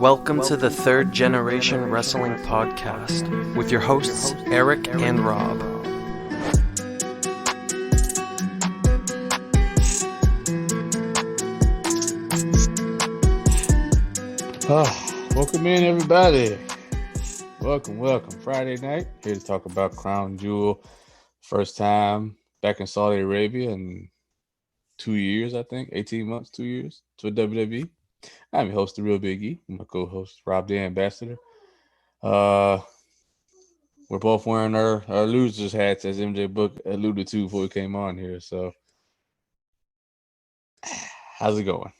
Welcome to the Third Generation Wrestling Podcast with your hosts, Eric and Rob. Welcome in, everybody. Welcome. Friday night, here to talk about Crown Jewel. First time back in Saudi Arabia in 2 years, I think. 18 months, 2 years to WWE. I'm your host, DaReal Big E. My co-host, Rob the Ambassador. We're both wearing our losers hats, as MJ Book alluded to before we came on here. So, how's it going?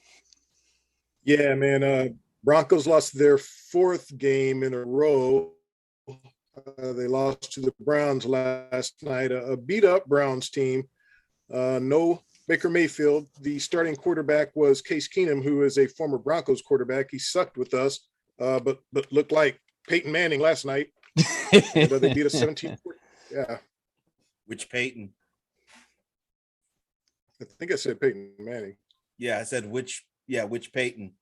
Yeah, man. Broncos lost their fourth game in a row. They lost to the Browns last night, a beat-up Browns team. No Baker Mayfield. The starting quarterback was Case Keenum, who is a former Broncos quarterback. He sucked with us, but looked like Peyton Manning last night. They beat us 17. Yeah. Which Peyton? I think I said Peyton Manning. Yeah, I said which Peyton?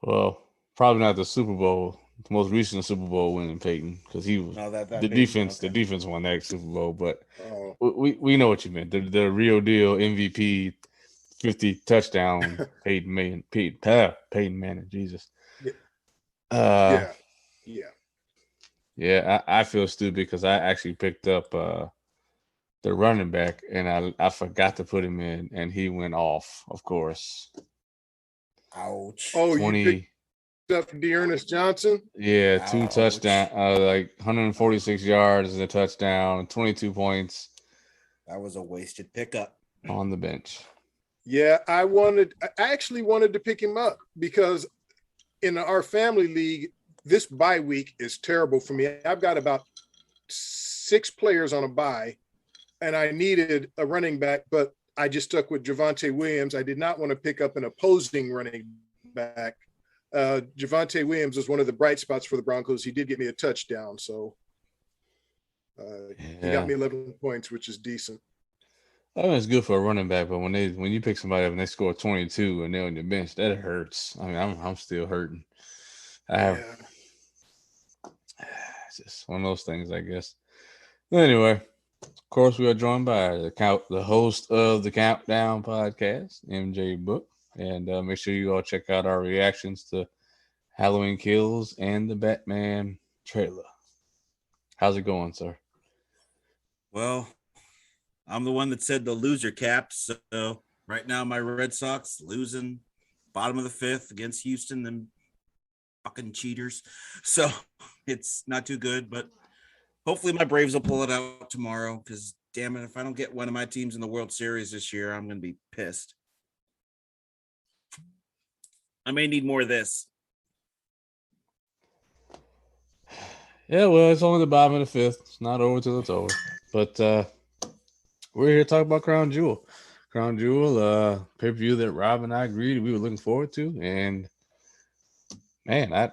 Well, probably not the Super Bowl, the most recent Super Bowl winning Peyton, because he was the Peyton, defense. Okay. The defense won that Super Bowl, but we know what you meant. The real deal MVP, 50 touchdown Peyton Manning. Jesus. Yeah. Yeah. I feel stupid because I actually picked up the running back and I forgot to put him in, and he went off. Of course. Ouch. Oh, 20, you picked up Dearness Johnson? Yeah, 2 touchdowns, like 146 yards and a touchdown, 22 points. That was a wasted pickup. On the bench. Yeah, I actually wanted to pick him up because in our family league, this bye week is terrible for me. I've got about 6 players on a bye, and I needed a running back, but I just stuck with Javonte Williams. I did not want to pick up an opposing running back. Javonte Williams is one of the bright spots for the Broncos. He did get me a touchdown, so he got me 11 points, which is decent. I mean, it's good for a running back, but when you pick somebody up and they score 22 and they're on your bench, that hurts. I mean, I'm still hurting. It's just one of those things, I guess. Anyway. Of course, we are joined by the host of the Countdown podcast, MJ Book. And make sure you all check out our reactions to Halloween Kills and the Batman trailer. How's it going, sir? Well, I'm the one that said the loser cap. So right now, my Red Sox losing bottom of the 5th against Houston, them fucking cheaters. So it's not too good, but hopefully my Braves will pull it out tomorrow because, damn it, if I don't get one of my teams in the World Series this year, I'm going to be pissed. I may need more of this. Yeah, well, it's only the bottom of the 5th. It's not over till it's over. But we're here to talk about Crown Jewel. Crown Jewel, pay-per-view that Rob and I agreed we were looking forward to. And, man,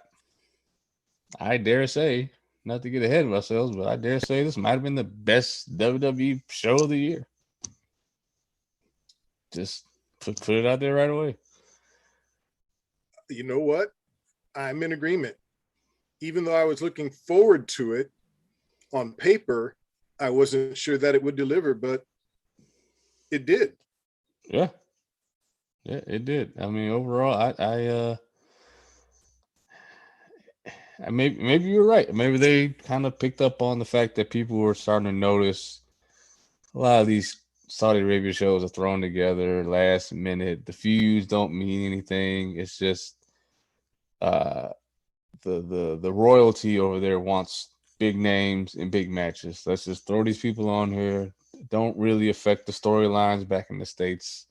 I dare say, not to get ahead of ourselves, but I dare say this might have been the best WWE show of the year. Just put it out there right away. You know what? I'm in agreement. Even though I was looking forward to it on paper, I wasn't sure that it would deliver, but it did. Yeah, it did. I mean, overall, maybe you're right. Maybe they kind of picked up on the fact that people were starting to notice a lot of these Saudi Arabia shows are thrown together last minute. The feuds don't mean anything. It's just the royalty over there wants big names and big matches. Let's just throw these people on here. Don't really affect the storylines back in the States.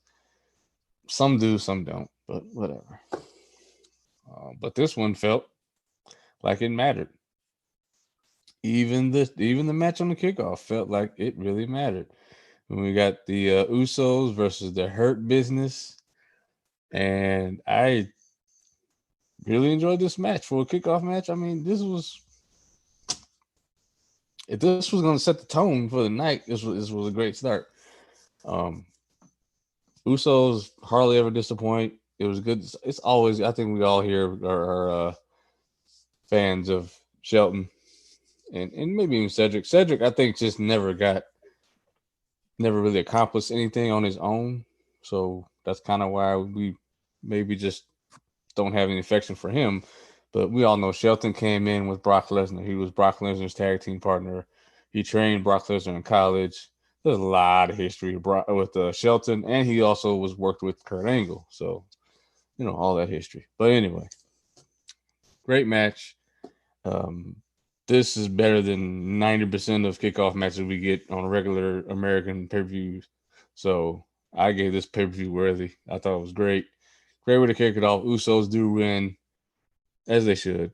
Some do, some don't, but whatever. But this one felt like it mattered. Even the match on the kickoff felt like it really mattered. When we got the Usos versus the Hurt Business, and I really enjoyed this match for a kickoff match. I mean, if this was going to set the tone for the night, this was a great start. Usos hardly ever disappoint. It was good. It's always, I think we all here are fans of Shelton and maybe even Cedric. Cedric, I think, just never really accomplished anything on his own. So that's kind of why we maybe just don't have any affection for him. But we all know Shelton came in with Brock Lesnar. He was Brock Lesnar's tag team partner. He trained Brock Lesnar in college. There's a lot of history with Shelton, and he also worked with Kurt Angle. So, all that history. But anyway, great match. This is better than 90% of kickoff matches we get on regular American pay-per-views. So I gave this pay-per-view worthy. I thought it was great. Great way to kick it off. Usos do win, as they should.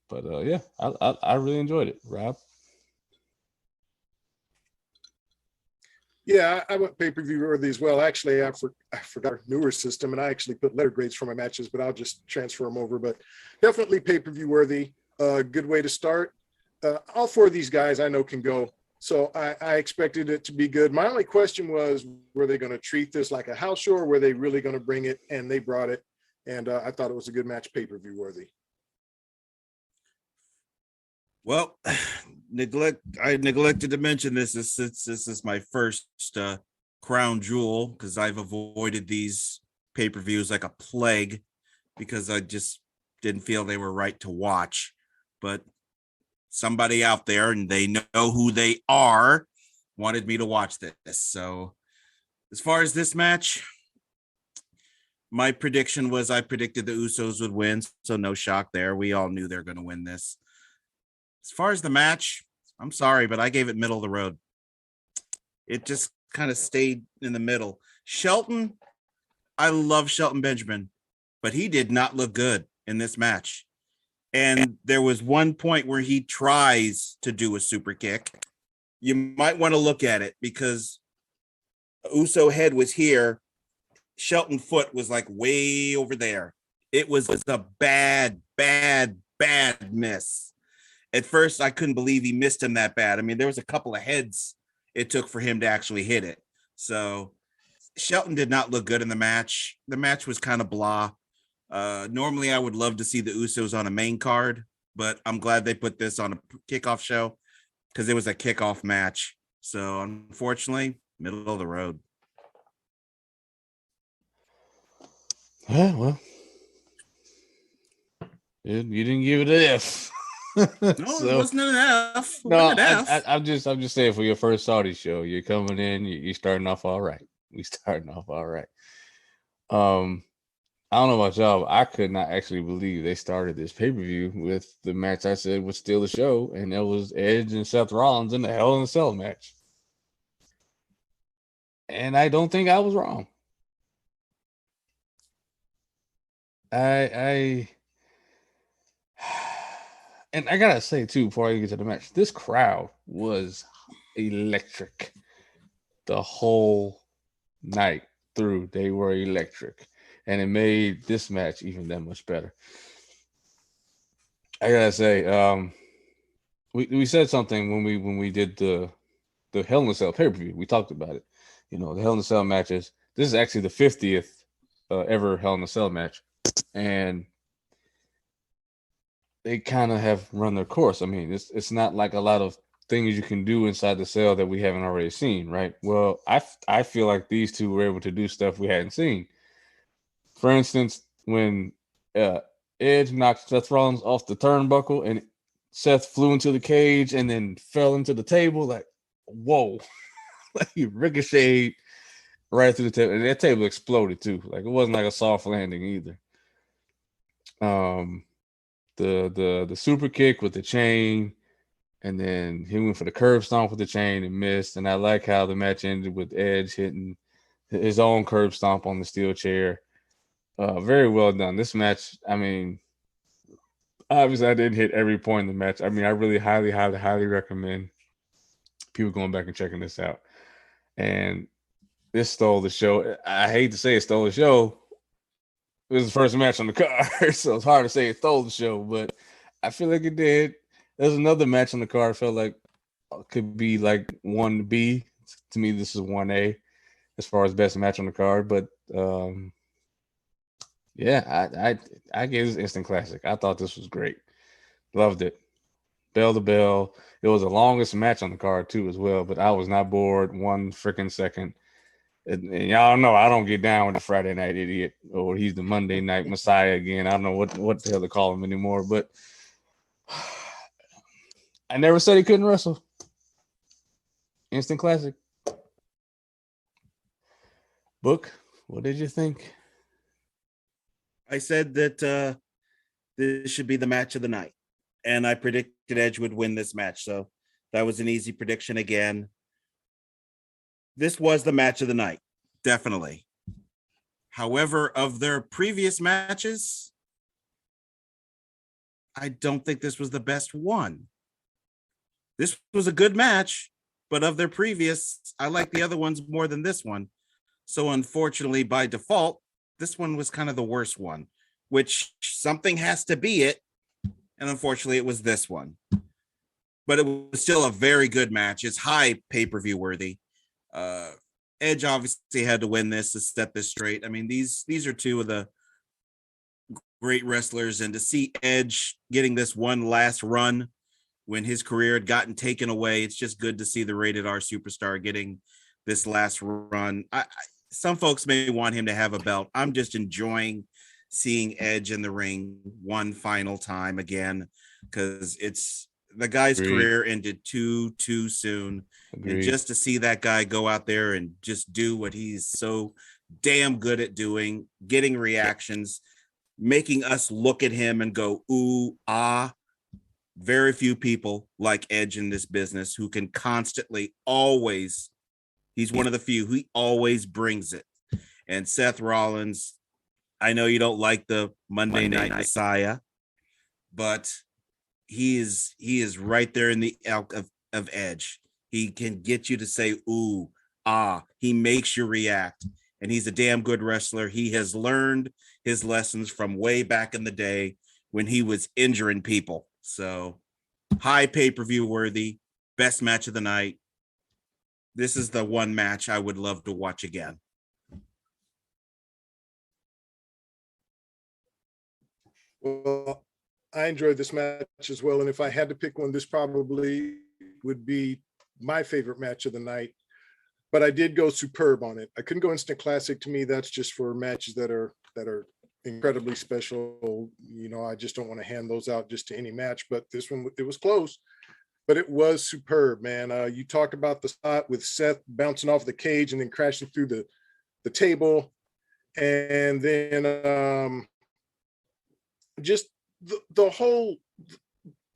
But yeah, I really enjoyed it. Rob? Yeah, I went pay-per-view worthy as well. Actually, I forgot our newer system, and I actually put letter grades for my matches, but I'll just transfer them over. But definitely pay-per-view worthy. Good way to start. All four of these guys I know can go, so I expected it to be good. My only question was, were they going to treat this like a house show, or were they really going to bring it? And they brought it, and I thought it was a good match, pay-per-view worthy. Well, I neglected to mention this. This is my first crown jewel, because I've avoided these pay-per-views like a plague because I just didn't feel they were right to watch. But somebody out there, and they know who they are, wanted me to watch this. So as far as this match, my prediction was I predicted the Usos would win, so no shock there. We all knew they're going to win this. As far as the match, I'm sorry, but I gave it middle of the road. It just kind of stayed in the middle. Shelton, I love Shelton Benjamin, but he did not look good in this match. And there was one point where he tries to do a super kick. You might want to look at it because Uso head was here. Shelton foot was like way over there. It was a bad miss. At first, I couldn't believe he missed him that bad. I mean, there was a couple of heads it took for him to actually hit it. So Shelton did not look good in the match. The match was kind of blah. Normally, I would love to see the Usos on a main card, but I'm glad they put this on a kickoff show because it was a kickoff match. So unfortunately, middle of the road. Yeah, well, you didn't give it an F. No, it wasn't an F. No, I'm just saying, for your first Saudi show, you're coming in, you're starting off all right. We starting off all right. I don't know about y'all, but I could not actually believe they started this pay-per-view with the match I said would steal the show, and that was Edge and Seth Rollins in the Hell in a Cell match. And I don't think I was wrong. And I gotta say too, before I get to the match, this crowd was electric the whole night through. They were electric, and it made this match even that much better. I gotta say, we said something when we did the Hell in a Cell pay-per-view. We talked about it. The Hell in a Cell matches. This is actually the 50th ever Hell in a Cell match, and they kind of have run their course. I mean, it's not like a lot of things you can do inside the cell that we haven't already seen, right? Well, I feel like these two were able to do stuff we hadn't seen. For instance, when Edge knocked Seth Rollins off the turnbuckle and Seth flew into the cage and then fell into the table, like, whoa. Like, he ricocheted right through the table. And that table exploded too. Like, it wasn't like a soft landing either. The super kick with the chain, and then he went for the curb stomp with the chain and missed. And I like how the match ended with Edge hitting his own curb stomp on the steel chair. Very well done. This match, I mean, obviously I didn't hit every point in the match. I mean, I really highly recommend people going back and checking this out. And this stole the show. I hate to say it stole the show. It was the first match on the card, so it's hard to say it stole the show, but I feel like it did. There's another match on the card I felt like could be like 1B. To me, this is 1A as far as best match on the card, but Yeah, I gave this instant classic. I thought this was great. Loved it. Bell to bell. It was the longest match on the card too, as well. But I was not bored one freaking second. And y'all know I don't get down with the Friday night idiot, or he's the Monday night messiah again. I don't know what the hell to call him anymore. But I never said he couldn't wrestle. Instant classic. Book, what did you think? I said that this should be the match of the night, and I predicted Edge would win this match. So that was an easy prediction again. This was the match of the night, definitely. However, of their previous matches, I don't think this was the best one. This was a good match, but of their previous, I like the other ones more than this one. So unfortunately, by default, this one was kind of the worst one, which something has to be it. And unfortunately, it was this one. But it was still a very good match. It's high pay-per-view worthy. Edge obviously had to win this to set this straight. I mean, these are two of the great wrestlers, and to see Edge getting this one last run when his career had gotten taken away, it's just good to see the rated R superstar getting this last run. Some folks may want him to have a belt. I'm just enjoying seeing Edge in the ring one final time again, because it's the guy's Agreed. career ended too soon. Agreed. And just to see that guy go out there and just do what he's so damn good at doing, getting reactions, making us look at him and go, ooh, ah. Very few people like Edge in this business who can constantly always, he's one of the few who always brings it. And Seth Rollins, I know you don't like the Monday Night Messiah, but he is right there in the elk of Edge. He can get you to say, ooh, ah. He makes you react. And he's a damn good wrestler. He has learned his lessons from way back in the day when he was injuring people. So high pay-per-view worthy, best match of the night. This is the one match I would love to watch again. Well, I enjoyed this match as well. And if I had to pick one, this probably would be my favorite match of the night. But I did go superb on it. I couldn't go instant classic. To me, that's just for matches that are incredibly special. You know, I just don't want to hand those out just to any match. But this one, it was close, but it was superb, man. You talked about the spot with Seth bouncing off the cage and then crashing through the table, and then just the whole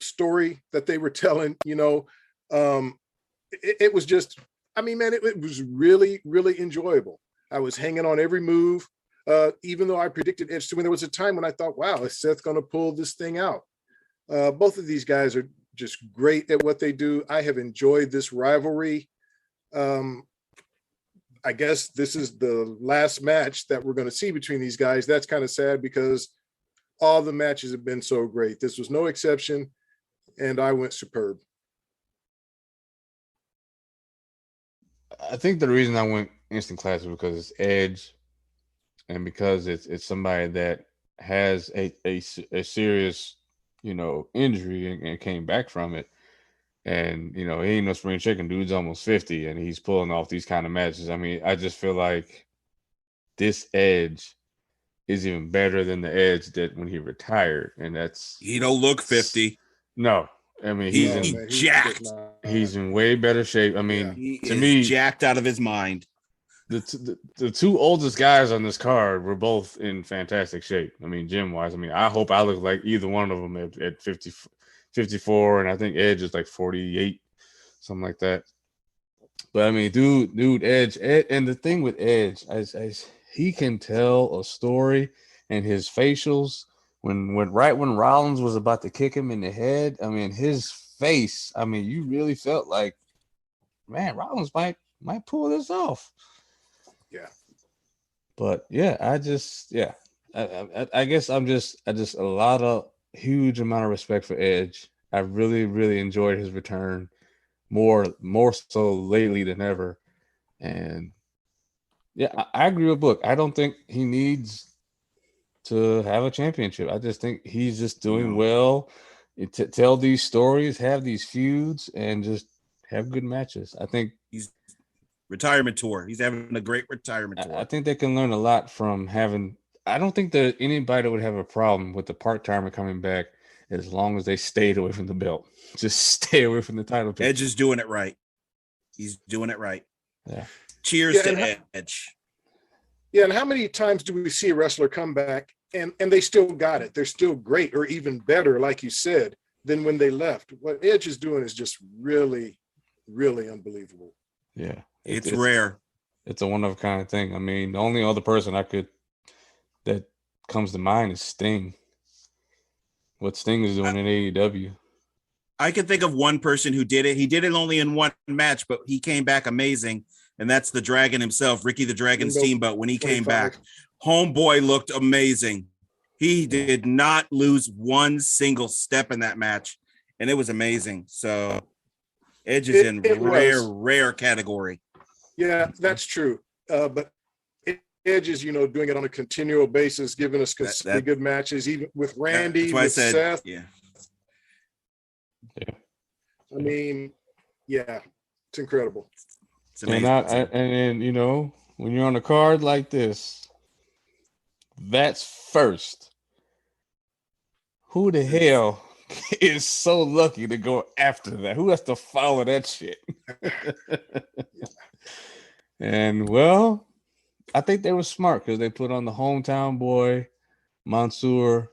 story that they were telling. You know, it was just, I mean, man, it was really, really enjoyable. I was hanging on every move. Even though I predicted Edge to win, there was a time when I thought, wow, is Seth going to pull this thing out? Both of these guys are just great at what they do. I have enjoyed this rivalry. I guess this is the last match that we're going to see between these guys. That's kind of sad because all the matches have been so great. This was no exception, and I went superb. I think the reason I went instant classic because it's Edge, and because it's somebody that has a serious, you know, injury and came back from it. And, you know, he ain't no spring chicken. Dude's almost 50 and he's pulling off these kind of matches. I mean, I just feel like this Edge is even better than the Edge that when he retired. And that's, He don't look 50. no, I mean, He's jacked. He's in way better shape. I mean, He to is me, jacked out of his mind. the two oldest guys on this card were both in fantastic shape. I mean, gym wise. I mean, I hope I look like either one of them at 50, 54, and I think Edge is like 48, something like that. But I mean, dude, Edge, and the thing with Edge, as he can tell a story, and his facials when Rollins was about to kick him in the head. I mean, his face. I mean, you really felt like, man, Rollins might pull this off. Yeah. But yeah, I guess I just a lot of huge amount of respect for Edge. I really, really enjoyed his return more so lately than ever. And yeah, I agree with Book. I don't think he needs to have a championship. I just think he's just doing well. Tell these stories, have these feuds, and just have good matches. I think he's retirement tour. He's having a great retirement tour. I think they can learn a lot from having. I don't think that anybody would have a problem with the part-timer coming back as long as they stayed away from the belt. Just stay away from the title picture. Edge is doing it right. He's doing it right. Yeah. Cheers to Edge. Yeah, and how many times do we see a wrestler come back and they still got it? They're still great or even better, like you said, than when they left. What Edge is doing is just really, really unbelievable. Yeah. It's rare. It's a one-of-a-kind thing. I mean, the only other person that comes to mind is Sting. What Sting is doing in AEW. I can think of one person who did it. He did it only in one match, but he came back amazing. And that's the Dragon himself, Ricky the Dragon Steamboat. When he came back, homeboy looked amazing. He did not lose one single step in that match, and it was amazing. So Edge is in rare category. Yeah, that's true. But Edge is, doing it on a continual basis, giving us consistently good matches, even with Randy, with Seth. Yeah. I mean, yeah, it's incredible. It's amazing. And when you're on a card like this, that's first. Who the hell is so lucky to go after that? Who has to follow that shit? And well, I think they were smart because they put on the hometown boy, Mansoor,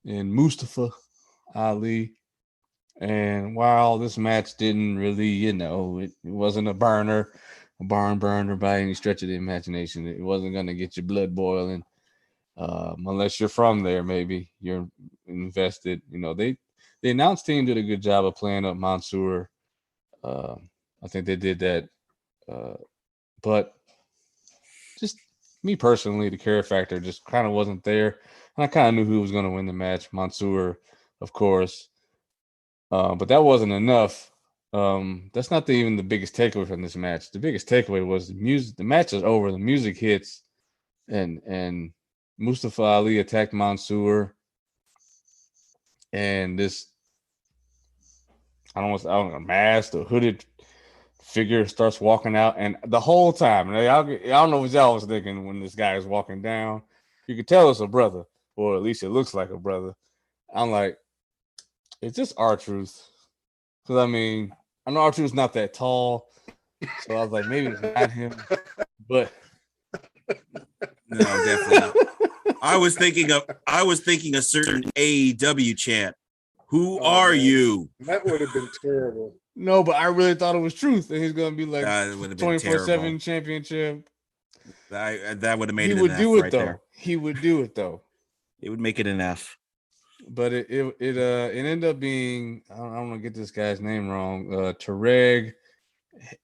and Mustafa Ali. And while this match didn't really, it wasn't a barn burner by any stretch of the imagination. It wasn't going to get your blood boiling unless you're from there. Maybe you're invested. The announced team did a good job of playing up Mansoor. I think they did that. But just me personally, the care factor just kind of wasn't there. And I kind of knew who was going to win the match. Mansoor, of course. But that wasn't enough. That's not even the biggest takeaway from this match. The biggest takeaway was the music. The match is over. The music hits, and Mustafa Ali attacked Mansoor, and this I don't know, masked or hooded figure starts walking out, and the whole time, I don't know what y'all was thinking when this guy is walking down. You could tell it's a brother, or at least it looks like a brother. I'm like, is this R-Truth? Because I mean, I know R-Truth's not that tall, so I was like, maybe it's not him, but no, definitely not. I was thinking a certain AEW chant. Who are you? That would have been terrible. No, but I really thought it was Truth, and he's gonna be like 24/7 championship. That would have made it. He would do it though. He would do it though. It would make it an F. But it ended up being, I don't want to get this guy's name wrong. Tarek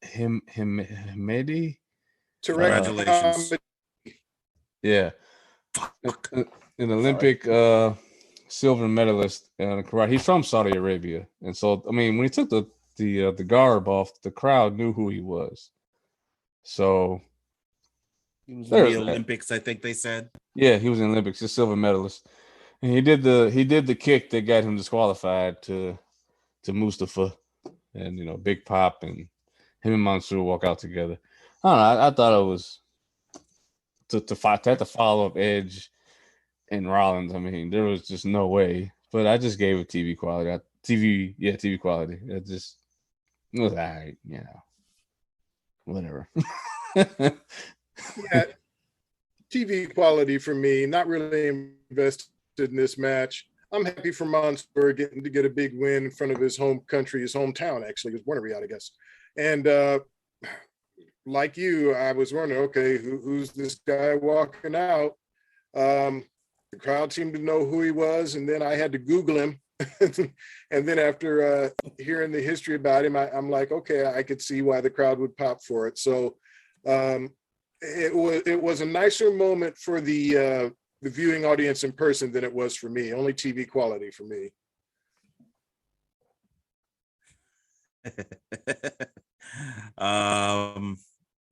Himedi. Congratulations. Yeah, an Olympic silver medalist in karate. He's from Saudi Arabia, and so I mean, when he took the garb off, the crowd knew who he was. So he was in the Olympics, I think they said. Yeah, he was in the Olympics, a silver medalist. And he did the kick that got him disqualified to Mustafa, and Big Pop and him and Mansoor walk out together. I don't know. I thought it was to have to follow up Edge and Rollins. I mean, there was just no way. But I just gave it TV quality. TV quality. It was all right, whatever. Yeah, TV quality for me. Not really invested in this match. I'm happy for Mansoor getting to get a big win in front of his home country, his hometown, actually. He was born in Riyadh, I guess. And like you, I was wondering, okay, who's this guy walking out? The crowd seemed to know who he was, and then I had to Google him. And then after hearing the history about him, I'm like, okay, I could see why the crowd would pop for it. So it was a nicer moment for the viewing audience in person than it was for me. Only TV quality for me.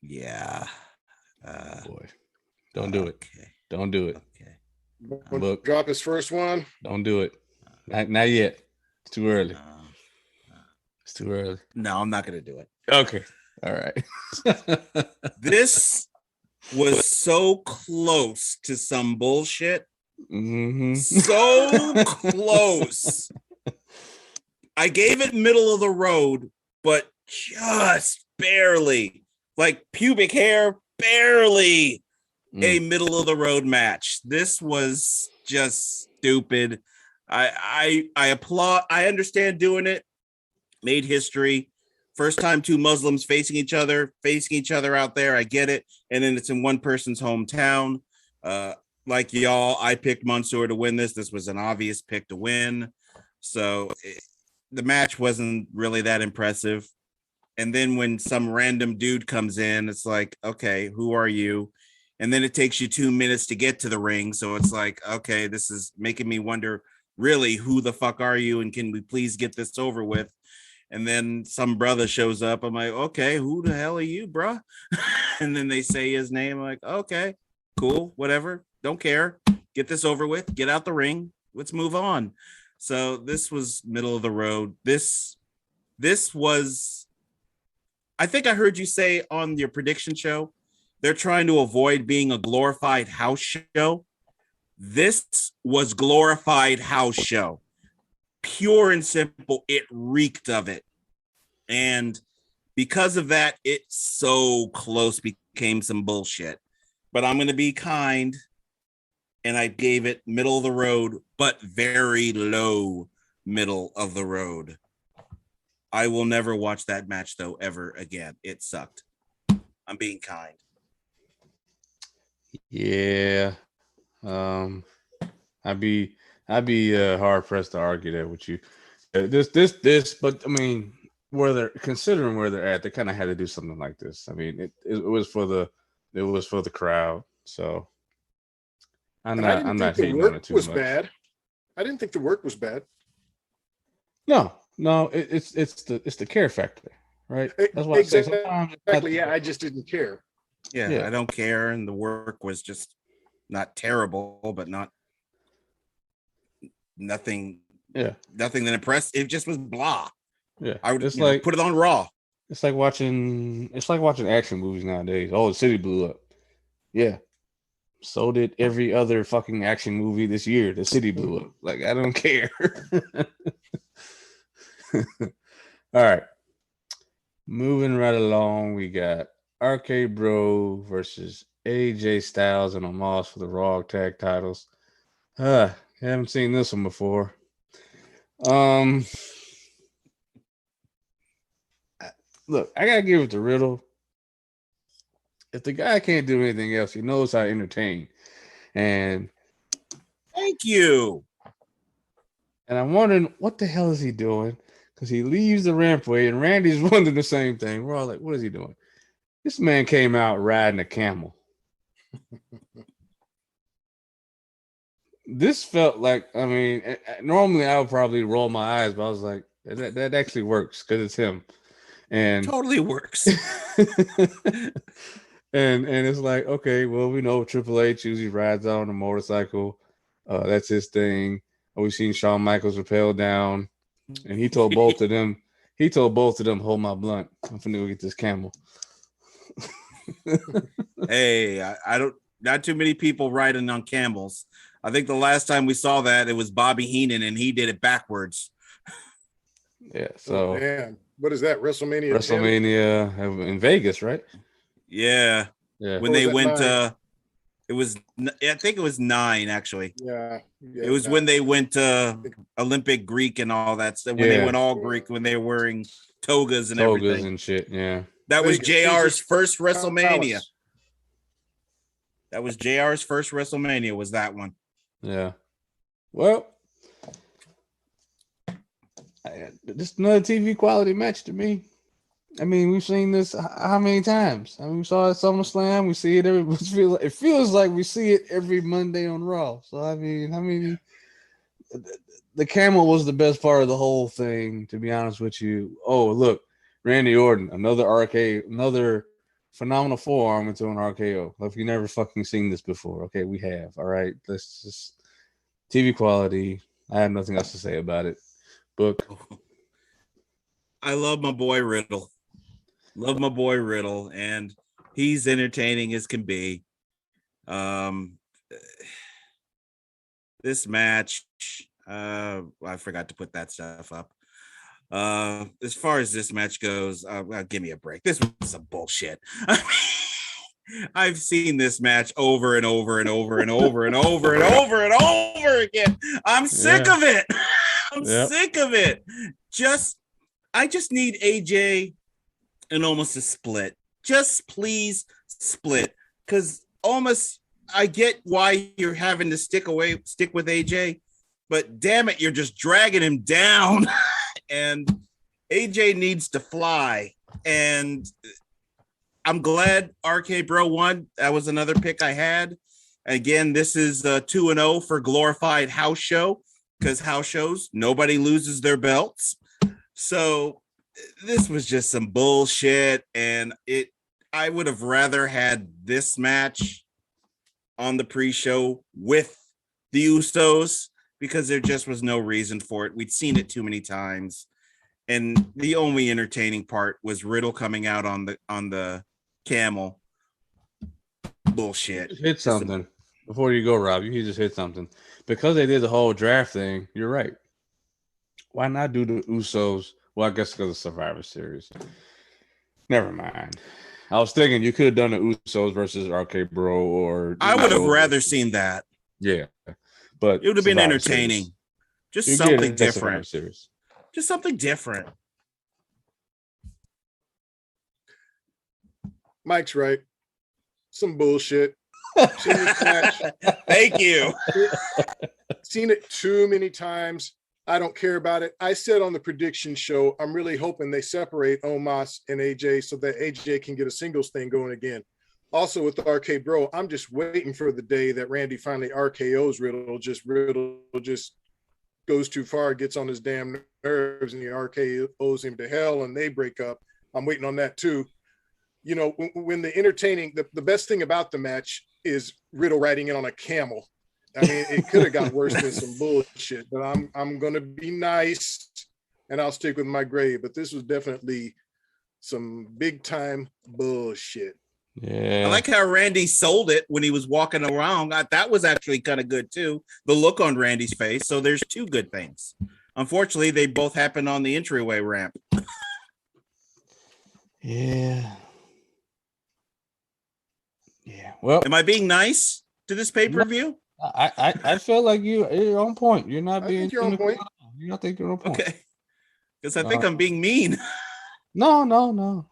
Yeah. Boy, don't do it. Don't do it. Okay. Look, Drop his first one. don't do it. Not yet. It's too early. Uh, It's too early. no, I'm not going to do it. Okay. All right. This was so close to some bullshit. Mm-hmm. So close. I gave it middle of the road, but just barely. Like pubic hair, barely a middle of the road match. This was just stupid. I applaud. I understand doing it. Made history. First time two Muslims facing each other out there. I get it. And then it's in one person's hometown. Like y'all, I picked Mansoor to win this. This was an obvious pick to win. So the match wasn't really that impressive. And then when some random dude comes in, it's like, okay, who are you? And then it takes you 2 minutes to get to the ring. So it's like, okay, this is making me wonder, really, who the fuck are you? And can we please get this over with? And then some brother shows up. I'm like, okay, who the hell are you, bruh? And then they say his name. I'm like, okay, cool, whatever. Don't care. Get this over with. Get out the ring. Let's move on. So this was middle of the road. This was, I think I heard you say on your prediction show, they're trying to avoid being a glorified house show. This was glorified house show. Pure and simple. It reeked of it. And because of that, it so close became some bullshit. But I'm going to be kind. And I gave it middle of the road, but very low middle of the road. I will never watch that match, though, ever again. It sucked. I'm being kind. Yeah. I'd be hard pressed to argue that with you. But I mean, considering where they're at, they kind of had to do something like this. I mean, it was for the crowd. So I'm not hating on it too much. Bad. I didn't think the work was bad. No, it's the care factor, right? That's why exactly. I say Yeah, I just didn't care. Yeah, I don't care, and the work was just not terrible, but nothing. Yeah, nothing that impressed. It just was blah. Yeah, I would just put it on Raw. It's like watching action movies nowadays. Oh, the city blew up. Yeah. So did every other fucking action movie this year. The city blew up. Like, I don't care. All right. Moving right along, we got RK Bro versus AJ Styles and Omos for the Raw tag titles. Haven't seen this one before. Look, I gotta give it to Riddle. If the guy can't do anything else, he knows how to entertain. And thank you. And I'm wondering what the hell is he doing? Because he leaves the rampway, and Randy's wondering the same thing. We're all like, what is he doing? This man came out riding a camel. This felt like, I mean, normally I would probably roll my eyes, but I was like, that actually works because it's him. And totally works. And it's like, okay, well, we know Triple H usually rides on a motorcycle. That's his thing. We've seen Shawn Michaels rappel down, and he told both of them, hold my blunt. I'm finna go get this camel. Hey, I don't. Not too many people riding on camels. I think the last time we saw that, it was Bobby Heenan, and he did it backwards. Yeah. So, man, what is that? WrestleMania in Vegas, right? Yeah. When they went, it was. I think it was 9 actually. Yeah. It was 9. When they went to Olympic Greek and all that stuff. When they went all Greek, when they were wearing togas and everything and shit. Yeah. That was JR's first WrestleMania. That was JR's first WrestleMania. Was that one? Yeah. Well, just another TV quality match to me. I mean, we've seen this how many times? I mean, we saw it at SummerSlam. We see it it feels like we see it every Monday on Raw. So I mean, the camel was the best part of the whole thing, to be honest with you. Oh, look, Randy Orton, another phenomenal forearm into an RKO. Like, you never fucking seen this before. Okay, we have. All right, let's just TV quality. I have nothing else to say about it. Book. I love my boy Riddle. Love my boy Riddle, and he's entertaining as can be. This match, I forgot to put that stuff up. As far as this match goes, give me a break. This was some bullshit. I've seen this match over and over and over and over and over and over and over again. I'm sick of it. I'm sick of it. I just need AJ and almost a split. Just please split. Because almost I get why you're having to stick with AJ, but damn it, you're just dragging him down. And AJ needs to fly. And I'm glad RK Bro won. That was another pick I had. Again, this is 2-0 for glorified house show, because house shows, nobody loses their belts. So this was just some bullshit. And I would have rather had this match on the pre-show with the Usos, because there just was no reason for it. We'd seen it too many times. And the only entertaining part was Riddle coming out on the camel. Bullshit. Hit something before you go, Rob. You just hit something. Because they did the whole draft thing, you're right. Why not do the Usos? Well, I guess because of Survivor Series. Never mind. I was thinking you could have done the Usos versus RK Bro, or I would have rather seen that. Yeah, but it would have been entertaining. Just something different. Just something different. Mike's right. Some bullshit. Seen this match. Thank you. Seen it too many times. I don't care about it. I said on the prediction show, I'm really hoping they separate Omos and AJ so that AJ can get a singles thing going again. Also with the RK Bro, I'm just waiting for the day that Randy finally RKO's Riddle just goes too far, gets on his damn nerves, and he RKO's him to hell, and they break up. I'm waiting on that too. You know, when the best thing about the match is Riddle riding in on a camel. I mean, it could have got worse than some bullshit, but I'm gonna be nice and I'll stick with my grade. But this was definitely some big time bullshit. Yeah, I like how Randy sold it when he was walking around. That was actually kind of good too. The look on Randy's face. So there's two good things. Unfortunately, they both happened on the entryway ramp. Yeah. Well, am I being nice to this pay-per-view? I feel like you're on point. You're not being. You're on point. You don't think you're on point. Okay. Because I think I'm being mean. No.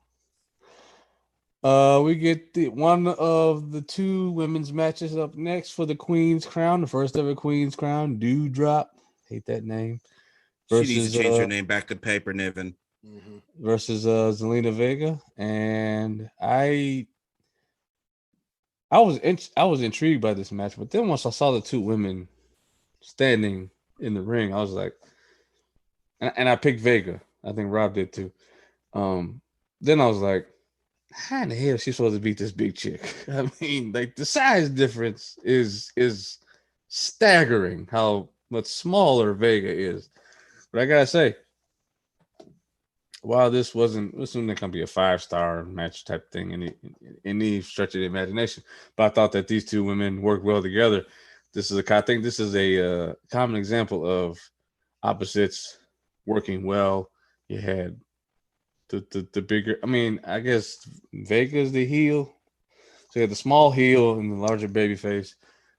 We get one of the two women's matches up next for the Queen's Crown, the first ever Queen's Crown. Dewdrop, hate that name. Versus, she needs to change her name back to Paper Niven. Versus Zelina Vega, and I was intrigued by this match, but then once I saw the two women standing in the ring, I was like, and I picked Vega. I think Rob did too. Then I was like, how in the hell is she supposed to beat this big chick? I mean, like, the size difference is staggering how much smaller Vega is. But I gotta say, while this wasn't gonna be a 5-star match type thing in any stretch of the imagination, but I thought that these two women worked well together. I think this is a common example of opposites working well. You had the bigger, I mean, I guess Vega's the heel. So you had the small heel and the larger baby face,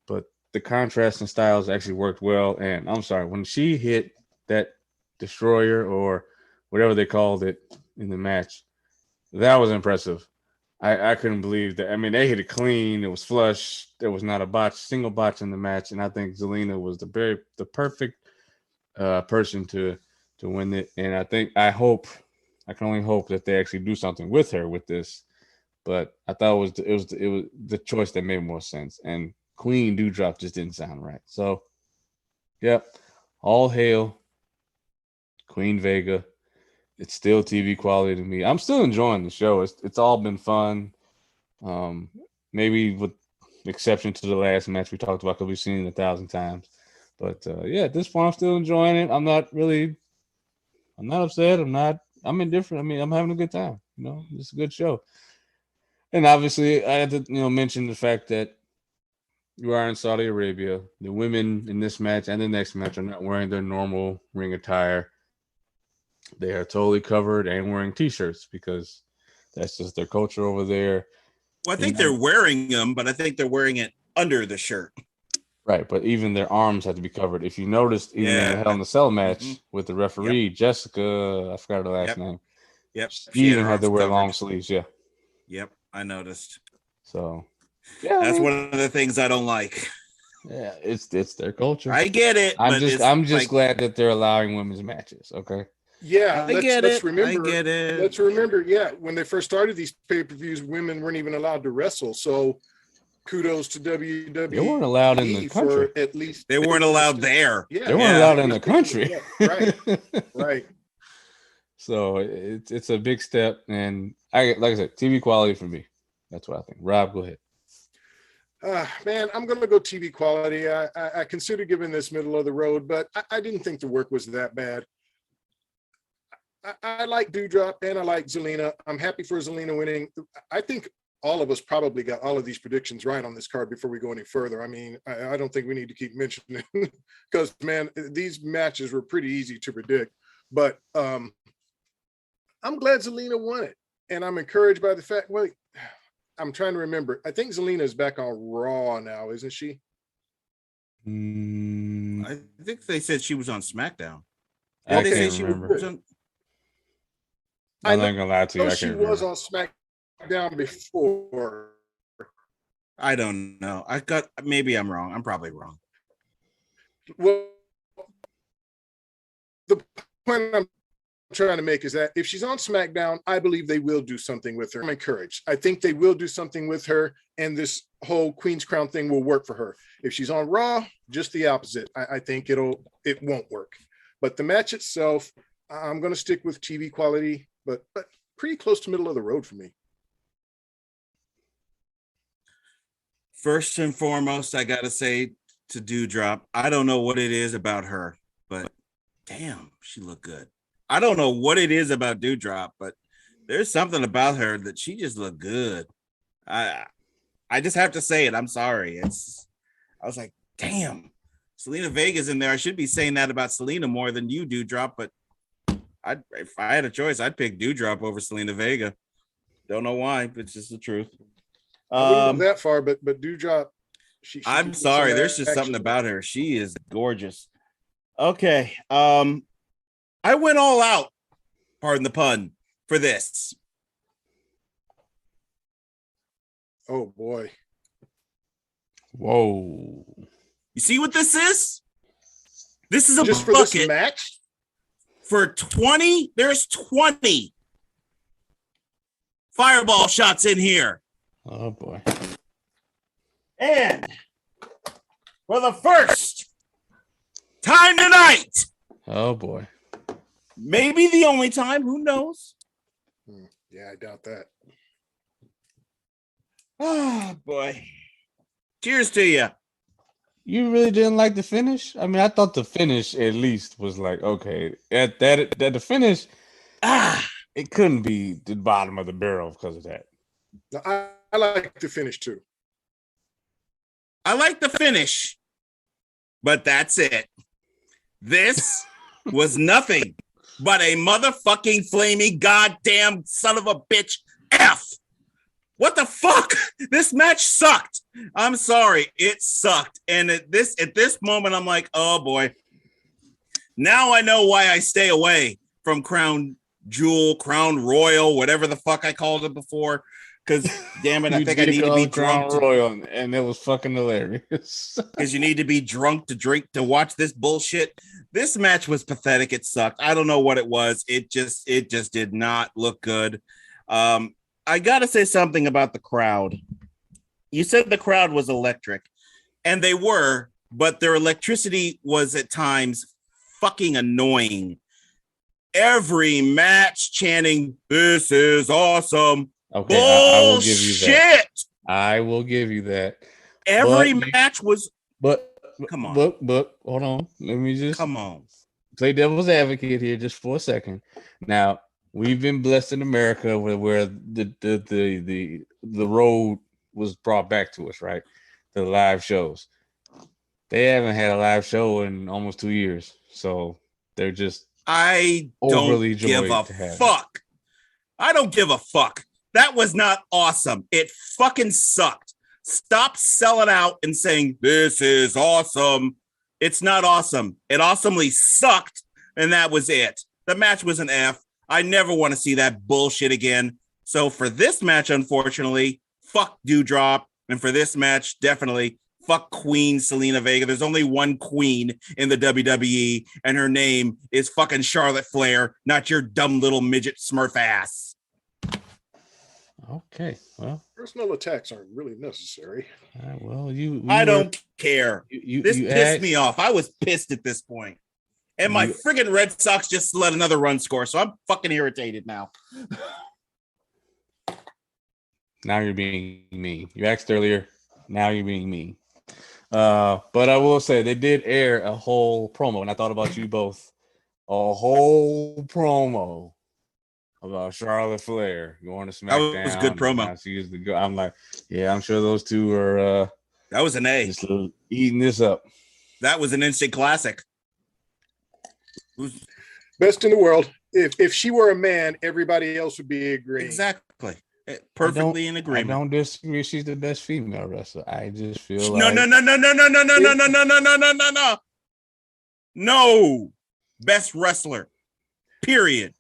but the contrast in styles actually worked well. And I'm sorry, when she hit that destroyer or whatever they called it in the match, that was impressive. I couldn't believe that. I mean, they hit it clean. It was flush. There was not a single botch in the match. And I think Zelina was the perfect person to win it. And I can only hope that they actually do something with her with this. But I thought it was the choice that made more sense. And Queen Dewdrop just didn't sound right. So, yep, all hail Queen Vega. It's still TV quality to me. I'm still enjoying the show. It's all been fun. Maybe with exception to the last match we talked about because we've seen it 1,000 times. But yeah, at this point, I'm still enjoying it. I'm not upset. I'm indifferent. I mean, I'm having a good time. You know, it's a good show. And obviously, I had to, mention the fact that you are in Saudi Arabia. The women in this match and the next match are not wearing their normal ring attire. They are totally covered and wearing T-shirts because that's just their culture over there. Well, I think they're wearing them, but I think they're wearing it under the shirt. Right, but even their arms have to be covered. If you noticed, even in the Hell in a Cell match with the referee, Jessica, I forgot her last name. Yep. She even had to wear long sleeves. Yeah. Yep, I noticed. So, yeah, that's one of the things I don't like. Yeah, it's their culture. I get it. I'm just glad that they're allowing women's matches. Okay. Yeah, let's remember. I get it. Let's remember. Yeah, when they first started these pay-per-views, women weren't even allowed to wrestle. So, kudos to WWE. They weren't allowed in the country. For at least they weren't allowed there. Yeah, they weren't allowed in the country. Right. Right. So it's a big step, and like I said, TV quality for me. That's what I think. Rob, go ahead. Man, I'm going to go TV quality. I consider giving this middle of the road, but I didn't think the work was that bad. I like Doudrop and I like Zelina. I'm happy for Zelina winning. I think all of us probably got all of these predictions right on this card before we go any further. I mean, I don't think we need to keep mentioning it because, man, these matches were pretty easy to predict. But I'm glad Zelina won it. And I'm encouraged by the fact, well, I'm trying to remember. I think Zelina is back on Raw now, isn't she? I think they said she was on SmackDown. I can't remember. I'm not gonna lie to you. I she was on SmackDown before. I don't know. Maybe I'm wrong. I'm probably wrong. Well, the point I'm trying to make is that if she's on SmackDown, I believe they will do something with her. I'm encouraged. I think they will do something with her, and this whole Queen's Crown thing will work for her. If she's on Raw, just the opposite. I think it won't work. But the match itself, I'm going to stick with TV quality, but pretty close to middle of the road for me. First and foremost, I got to say to Doudrop, I don't know what it is about her, but damn, she looked good. I don't know what it is about Doudrop, but there's something about her that she just looked good. I just have to say it. I'm sorry. I was like, damn, Zelina Vega's in there. I should be saying that about Zelina more than you, Doudrop, but if I had a choice, I'd pick Doudrop over Zelina Vega. Don't know why, but it's just the truth. I wouldn't go that far, but Doudrop. I'm sorry. There's just something about her. She is gorgeous. Okay. I went all out, pardon the pun, for this. Oh boy. Whoa. You see what this is? This is a just bucket. For this match? For 20, there's 20 fireball shots in here. Oh boy. And for the first time tonight. Oh boy. Maybe the only time, who knows? Yeah, I doubt that. Oh boy. Cheers to you. You really didn't like the finish? I mean, I thought the finish at least was like, okay, at that the finish, it couldn't be the bottom of the barrel because of that. No, I like the finish too. I like the finish, but that's it. This was nothing but a motherfucking flaming goddamn son of a bitch F. What the fuck? This match sucked. I'm sorry. It sucked. And at this moment, I'm like, oh boy. Now I know why I stay away from Crown Jewel, Crown Royal, whatever the fuck I called it before. Because damn it, I think I need to be drunk. Crown Royal, and it was fucking hilarious. Because you need to be drunk to watch this bullshit. This match was pathetic. It sucked. I don't know what it was. It just did not look good. I gotta say something about the crowd. You said the crowd was electric, and they were, but their electricity was at times fucking annoying. Every match chanting, "This is awesome." Okay, I will give you that. Bullshit. I will give you that. Every match was. But Come on. But hold on. Let me just Come on. play devil's advocate here just for a second. Now, we've been blessed in America where the road was brought back to us, right? The live shows. They haven't had a live show in almost 2 years, so they're just I overly don't give a joyed to have fuck. I don't give a fuck. That was not awesome. It fucking sucked. Stop selling out and saying, this is awesome. It's not awesome. It awesomely sucked, and that was it. The match was an F. I never want to see that bullshit again. So for this match, unfortunately, fuck Dewdrop. And for this match, definitely fuck Queen Selena Vega. There's only one queen in the WWE, and her name is fucking Charlotte Flair, not your dumb little midget smurf ass. Okay, well, Personal attacks aren't really necessary. well, I don't care. This pissed me off. I was pissed at this point. And my friggin' Red Sox just let another run score, so I'm fucking irritated now. Now you're being mean. You asked earlier. Now you're being mean. But I will say they did air a whole promo, and I thought about you both. A whole promo about Charlotte Flair going to SmackDown. That was a good promo. She is the I'm like, yeah, I'm sure those two are. That was an A. Just eating this up. That was an instant classic. Best in the world. If she were a man, everybody else would be agreeing. Exactly. Perfectly in agreement. I don't disagree. She's the best female wrestler. I just feel no. No. Best wrestler. Period.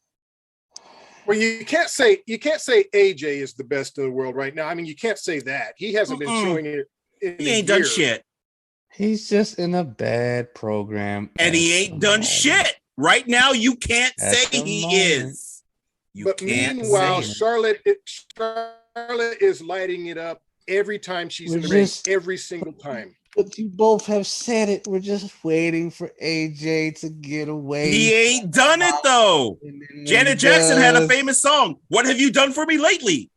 Well, you can't say AJ is the best in the world right now. I mean, you can't say that. He hasn't been showing it. He ain't done shit. He's just in a bad program. And he ain't done shit. Right now, you can't say he is. But meanwhile, Charlotte is lighting it up every time she's in the ring, every single time. But you both have said it. We're just waiting for AJ to get away. He ain't done it, though. Janet Jackson had a famous song. What have you done for me lately?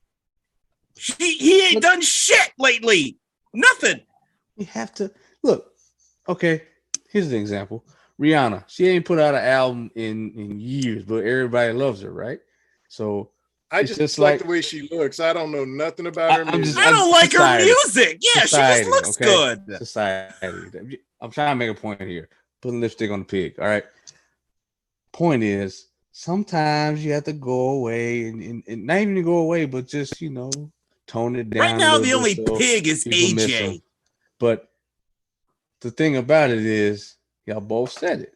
He ain't done shit lately. Nothing. We have to look. Okay, here's an example. Rihanna. She ain't put out an album in years, but everybody loves her, right? So I just like the way she looks. I don't know nothing about her music. I don't like her music. Yeah, she just looks good. Society. I'm trying to make a point here. Putting lipstick on the pig. All right. Point is, sometimes you have to go away and not even to go away, but just tone it down. Right now, the only pig is AJ. But the thing about it is, y'all both said it.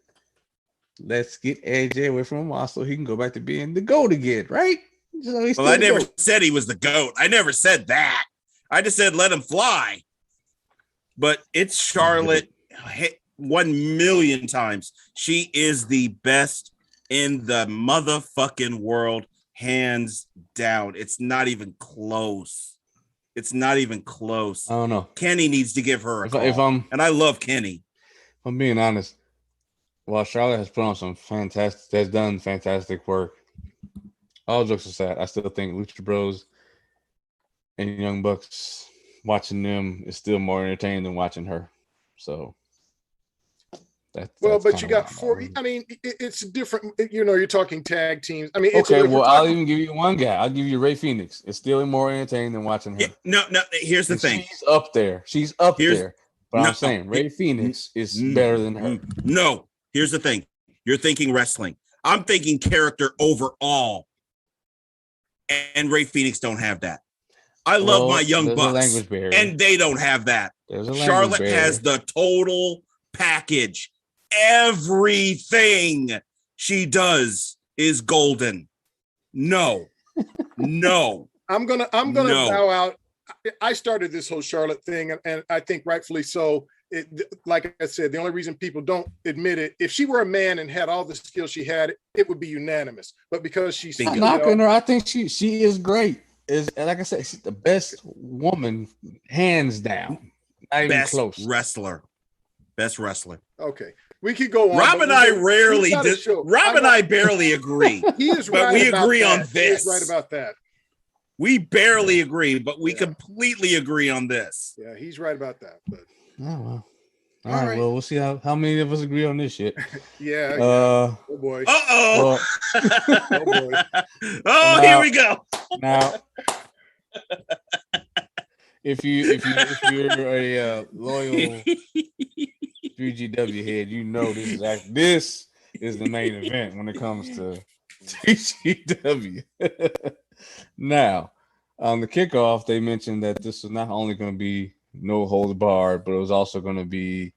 Let's get AJ away from him so he can go back to being the GOAT again, right? Well, I never said he was the GOAT. I never said that. I just said let him fly. But it's Charlotte 1,000,000 times. She is the best in the motherfucking world, hands down. It's not even close. It's not even close. I don't know. Kenny needs to give her a call. And I love Kenny. If I'm being honest, while Charlotte has put on has done fantastic work, all jokes aside, I still think Lucha Bros and Young Bucks, watching them is still more entertaining than watching her. So but you got 40. I mean, it's different. You're talking tag teams. I mean, I'll even give you one guy. I'll give you Ray Phoenix. It's still more entertaining than watching her. Yeah, no. Here's the thing. She's up there. But I'm saying Ray Phoenix is better than her. No. Here's the thing. You're thinking wrestling. I'm thinking character overall. And Ray Phoenix don't have that. I love my Young Bucks. And they don't have that. Charlotte has the total package. Everything she does is golden. No. I'm gonna bow out. I started this whole Charlotte thing, and I think rightfully so. Like I said, the only reason people don't admit it, if she were a man and had all the skills she had, it would be unanimous. But because she's not knocking her, I think she is great. Like I said, she's the best woman, hands down. Not even close. Best wrestler. Okay. We could go on. Rob and I barely agree. He is but right we about agree that. on this. He is right about that. We barely agree, but we completely agree on this. Yeah, he's right about that. But well. All right. Well, we'll see how many of us agree on this shit. yeah. Oh boy. Uh-oh. Well, oh boy. Now, here we go. Now, if you're a loyal 3GW head, you know this is the main event when it comes to 3GW. Now, on the kickoff, they mentioned that this was not only going to be no holds barred, but it was also going to be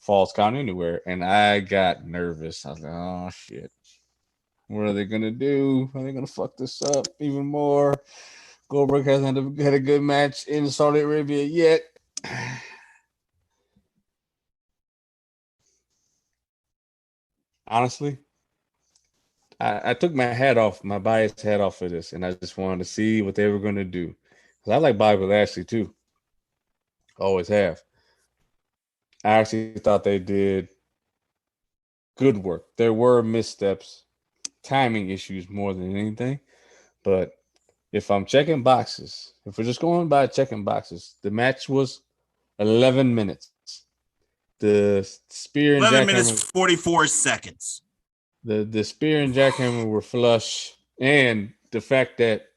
falls count anywhere. And I got nervous. I was like, oh shit. What are they going to do? Are they going to fuck this up even more? Goldberg hasn't had a good match in Saudi Arabia yet. Honestly, I took my biased hat off for this, and I just wanted to see what they were going to do. Because I like Bobby Lashley too. Always have. I actually thought they did good work. There were missteps, timing issues more than anything. But if I'm checking boxes, if we're just going by checking boxes, the match was 11 minutes. The spear and 11 jackhammer, minutes, 44 seconds. The spear and jackhammer were flush, and the fact that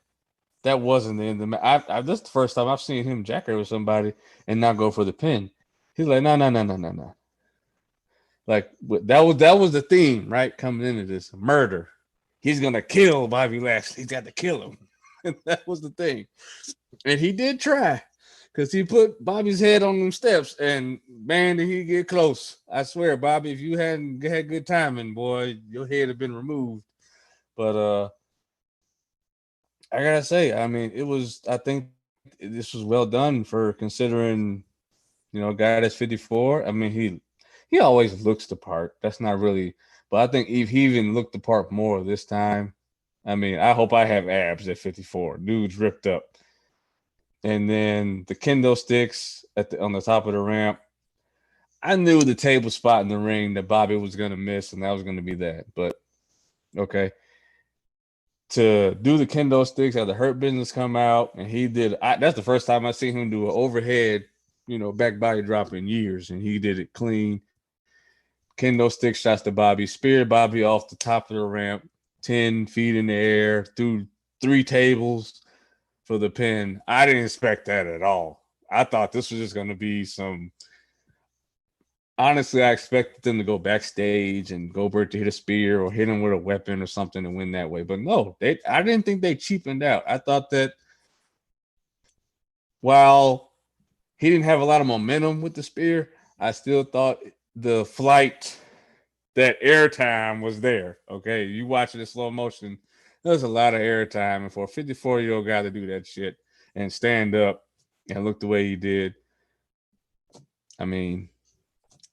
wasn't the end of the match. This is the first time I've seen him jackhammer somebody and not go for the pin. He's like, no. Like that was the theme, right? Coming into this murder. He's gonna kill Bobby Lashley. He's got to kill him. And that was the thing. And he did try, because he put Bobby's head on them steps, and man, did he get close. I swear, Bobby, if you hadn't had good timing, boy, your head had been removed. But I gotta say, I mean, I think this was well done for considering, a guy that's 54. I mean, he always looks the part. That's not really, but I think he even looked the part more this time. I mean, I hope I have abs at 54. Dude's ripped up. And then the kendo sticks on the top of the ramp. I knew the table spot in the ring that Bobby was going to miss, and that was going to be that. But, okay. To do the kendo sticks, had the Hurt Business come out, and he did. That's the first time I've seen him do an overhead, back body drop in years, and he did it clean. Kendo stick shots to Bobby, speared Bobby off the top of the ramp, 10 feet in the air, through 3 tables for the pin. I didn't expect that at all. I thought this was just going to be some. Honestly, I expected them to go backstage and Goldberg to hit a spear or hit him with a weapon or something and win that way. But no, I didn't think they cheapened out. I thought that while he didn't have a lot of momentum with the spear, I still thought the flight, that airtime was there. Okay, you watch it in slow motion. There's a lot of airtime, and for a 54-year-old guy to do that shit and stand up and look the way he did, I mean,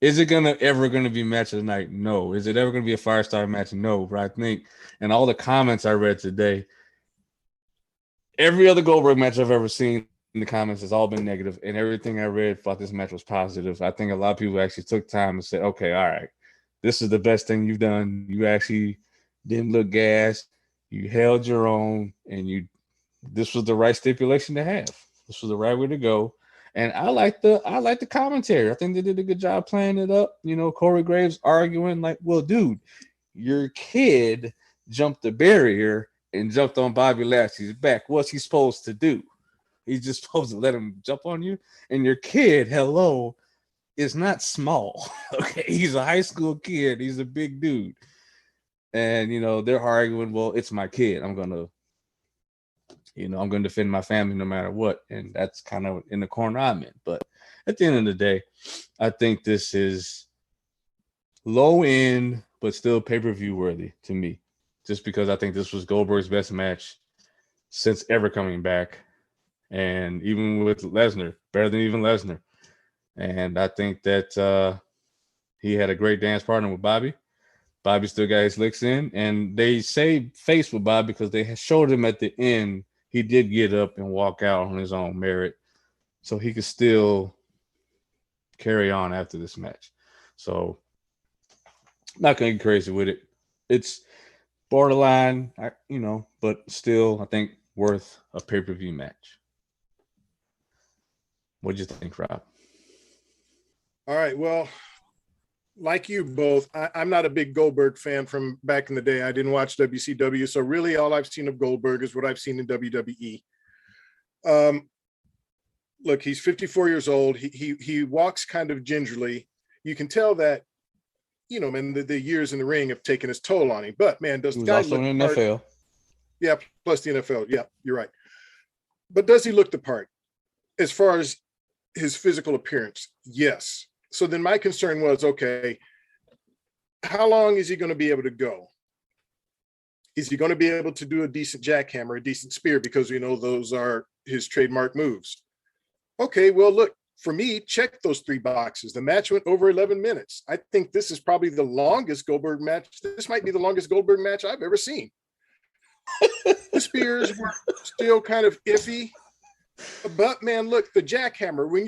is it ever gonna be match of the night? No. Is it ever gonna be a 5-star match? No. But I think, and all the comments I read today, every other Goldberg match I've ever seen in the comments has all been negative, and everything I read thought this match was positive. I think a lot of people actually took time and said, okay, all right, this is the best thing you've done. You actually didn't look gassed. You held your own, and this was the right stipulation to have. This was the right way to go. And I like the commentary. I think they did a good job playing it up. Corey Graves arguing like, well, dude, your kid jumped the barrier and jumped on Bobby Lashley's back. What's he supposed to do? He's just supposed to let him jump on you. And your kid, hello, is not small. Okay, he's a high school kid. He's a big dude. And, they're arguing, well, it's my kid. I'm going to defend my family no matter what. And that's kind of in the corner I'm in. But at the end of the day, I think this is low end, but still pay-per-view worthy to me. Just because I think this was Goldberg's best match since ever coming back. And even with Lesnar, better than even Lesnar. And I think that he had a great dance partner with Bobby. Bobby still got his licks in. And they saved face with Bobby because they showed him at the end he did get up and walk out on his own merit. So he could still carry on after this match. So not going to get crazy with it. It's borderline, but still, I think worth a pay-per-view match. What'd you think, Rob? All right. Well, like you both, I'm not a big Goldberg fan from back in the day. I didn't watch WCW. So really all I've seen of Goldberg is what I've seen in WWE. Look, he's 54 years old. He walks kind of gingerly. You can tell that, you know, man, the years in the ring have taken its toll on him. But man, does He the was guy also look in the the part? NFL. Yeah, plus the NFL. Yeah, you're right. But does he look the part? As far as his physical appearance, yes. So then my concern was, okay, how long is he going to be able to go? Is he going to be able to do a decent jackhammer, a decent spear? Because we know those are his trademark moves. Okay, well, look, for me, check those 3 boxes. The match went over 11 minutes. I think this is probably the longest Goldberg match. This might be the longest Goldberg match I've ever seen. The spears were still kind of iffy. But man, look, the jackhammer, when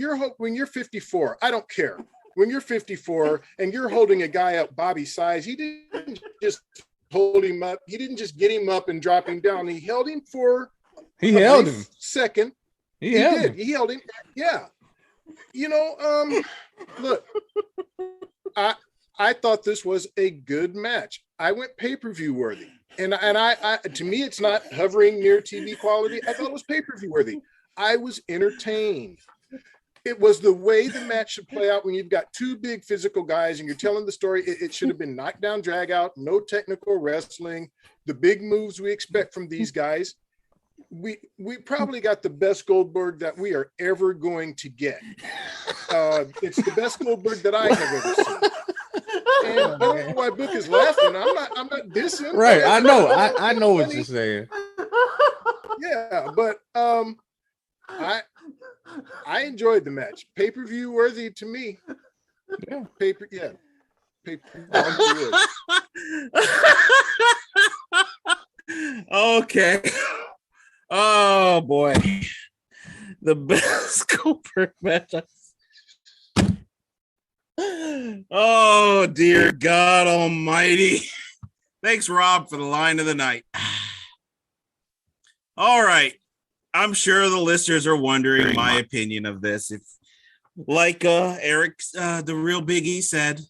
you're 54, I don't care. When you're 54 and you're holding a guy up Bobby's size, he didn't just hold him up. He didn't just get him up and drop him down. He held him for a second. He did. He held him. Yeah. You know, look, I thought this was a good match. I went pay-per-view worthy. And I to me, it's not hovering near TV quality. I thought it was pay-per-view worthy. I was entertained. It was the way the match should play out when you've got 2 big physical guys and you're telling the story. It should have been knockdown, drag out, no technical wrestling, the big moves we expect from these guys. We probably got the best Goldberg that we are ever going to get. It's the best Goldberg that I have ever seen. And I don't know why Book is laughing. I'm not dissing. Right. I know what you're saying. Yeah, but I enjoyed the match. Pay-per-view worthy to me. Yeah. Pay-per-view. Okay. Oh boy. The best Goldberg match. Oh dear God Almighty. Thanks, Rob, for the line of the night. All right. I'm sure the listeners are wondering my opinion of this. If, like Eric, the real Big E said,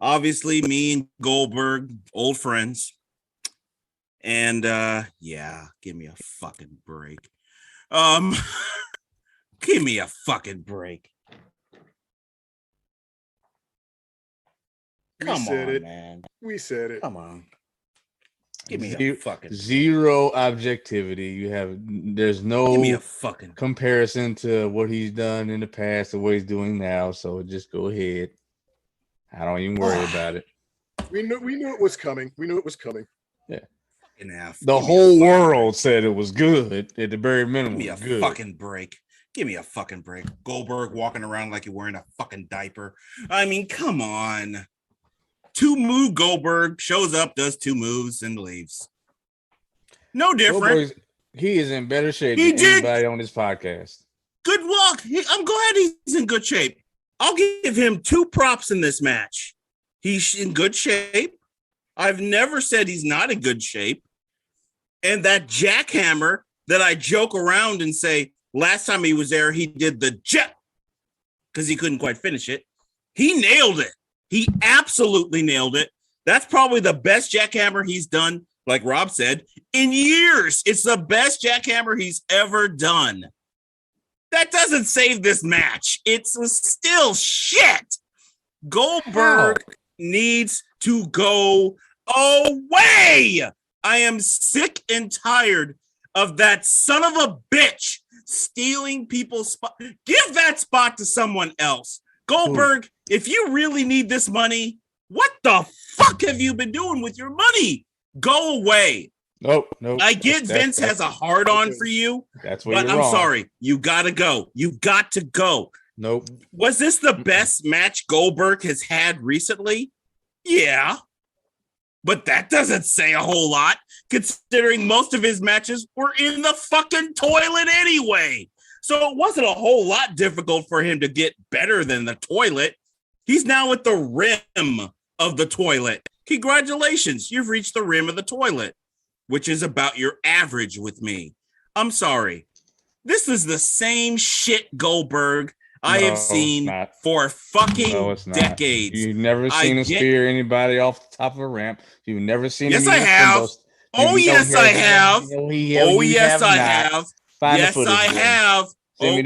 obviously me and Goldberg, old friends. And yeah, give me a fucking break. Give me a fucking break. Come on, man. We said it. Come on. Give me a fucking zero objectivity. There's no give me a fucking comparison to what he's done in the past and what he's doing now. So just go ahead. I don't even worry about it. We knew it was coming. We knew it was coming. Yeah. The whole world said it was good at the very minimum. Give me a fucking break. Give me a fucking break. Goldberg walking around like you're wearing a fucking diaper. I mean, come on. 2-move Goldberg shows up, does 2 moves, and leaves. No different. He is in better shape than anybody on this podcast. Good luck. I'm glad he's in good shape. I'll give him 2 props in this match. He's in good shape. I've never said he's not in good shape. And that jackhammer that I joke around and say, last time he was there, he did the jet because he couldn't quite finish it. He nailed it. He absolutely nailed it. That's probably the best jackhammer he's done, like Rob said, in years. It's the best jackhammer he's ever done. That doesn't save this match. It was still shit. Goldberg needs to go away. I am sick and tired of that son of a bitch stealing people's spot. Give that spot to someone else. Goldberg, if you really need this money, what the fuck have you been doing with your money? Go away. Nope. I get Vince has a hard on for you. That's what but you're I'm wrong. sorry. You gotta go. You got to go. Nope. Was this the best match Goldberg has had recently? Yeah. But that doesn't say a whole lot, considering most of his matches were in the fucking toilet anyway. So it wasn't a whole lot difficult for him to get better than the toilet. He's now at the rim of the toilet. Congratulations, you've reached the rim of the toilet, which is about your average with me. I'm sorry. This is the same shit Goldberg I have seen for fucking decades. You've never seen him spear anybody off the top of a ramp. You've never seen him. Yes, I have. Oh, yes, I have. Oh, yes, I have. Yes, I have. Send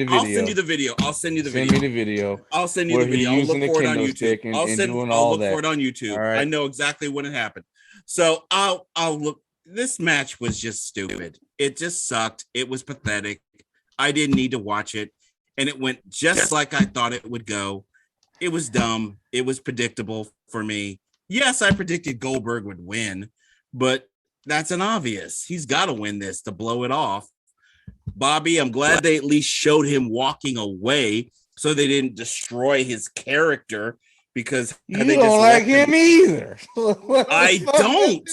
me the video. I'll send you the video. Send me the video. I'll send you the video. I'll look for it on YouTube. I'll look for it on YouTube. I know exactly when it happened. So I'll look. This match was just stupid. It just sucked. It was pathetic. I didn't need to watch it. And it went just like I thought it would go. It was dumb. It was predictable for me. Yes, I predicted Goldberg would win, but that's an obvious. He's got to win this to blow it off. Bobby, I'm glad they at least showed him walking away so they didn't destroy his character, because you don't like him either. I don't.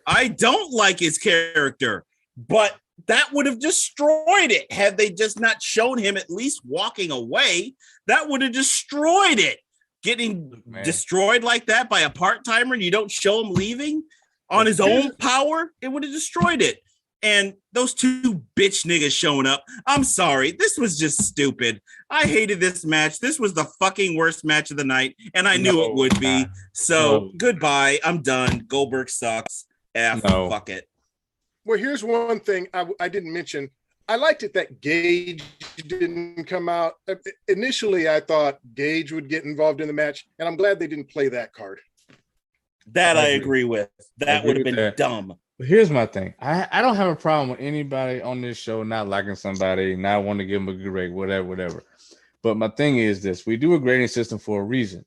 I don't like his character, but that would have destroyed it. Had they just not shown him at least walking away, that would have destroyed it. Getting destroyed like that by a part-timer and you don't show him leaving on his own power, it would have destroyed it. And those two bitch niggas showing up, I'm sorry. This was just stupid. I hated this match. This was the fucking worst match of the night, and I knew it would be. So goodbye. I'm done. Goldberg sucks. Fuck it. Well, here's one thing I didn't mention. I liked it that Gage didn't come out. Initially, I thought Gage would get involved in the match, and I'm glad they didn't play that card. That I agree with. That would have been dumb. But here's my thing. I don't have a problem with anybody on this show not liking somebody, not wanting to give them a grade, whatever. But my thing is this. We do a grading system for a reason.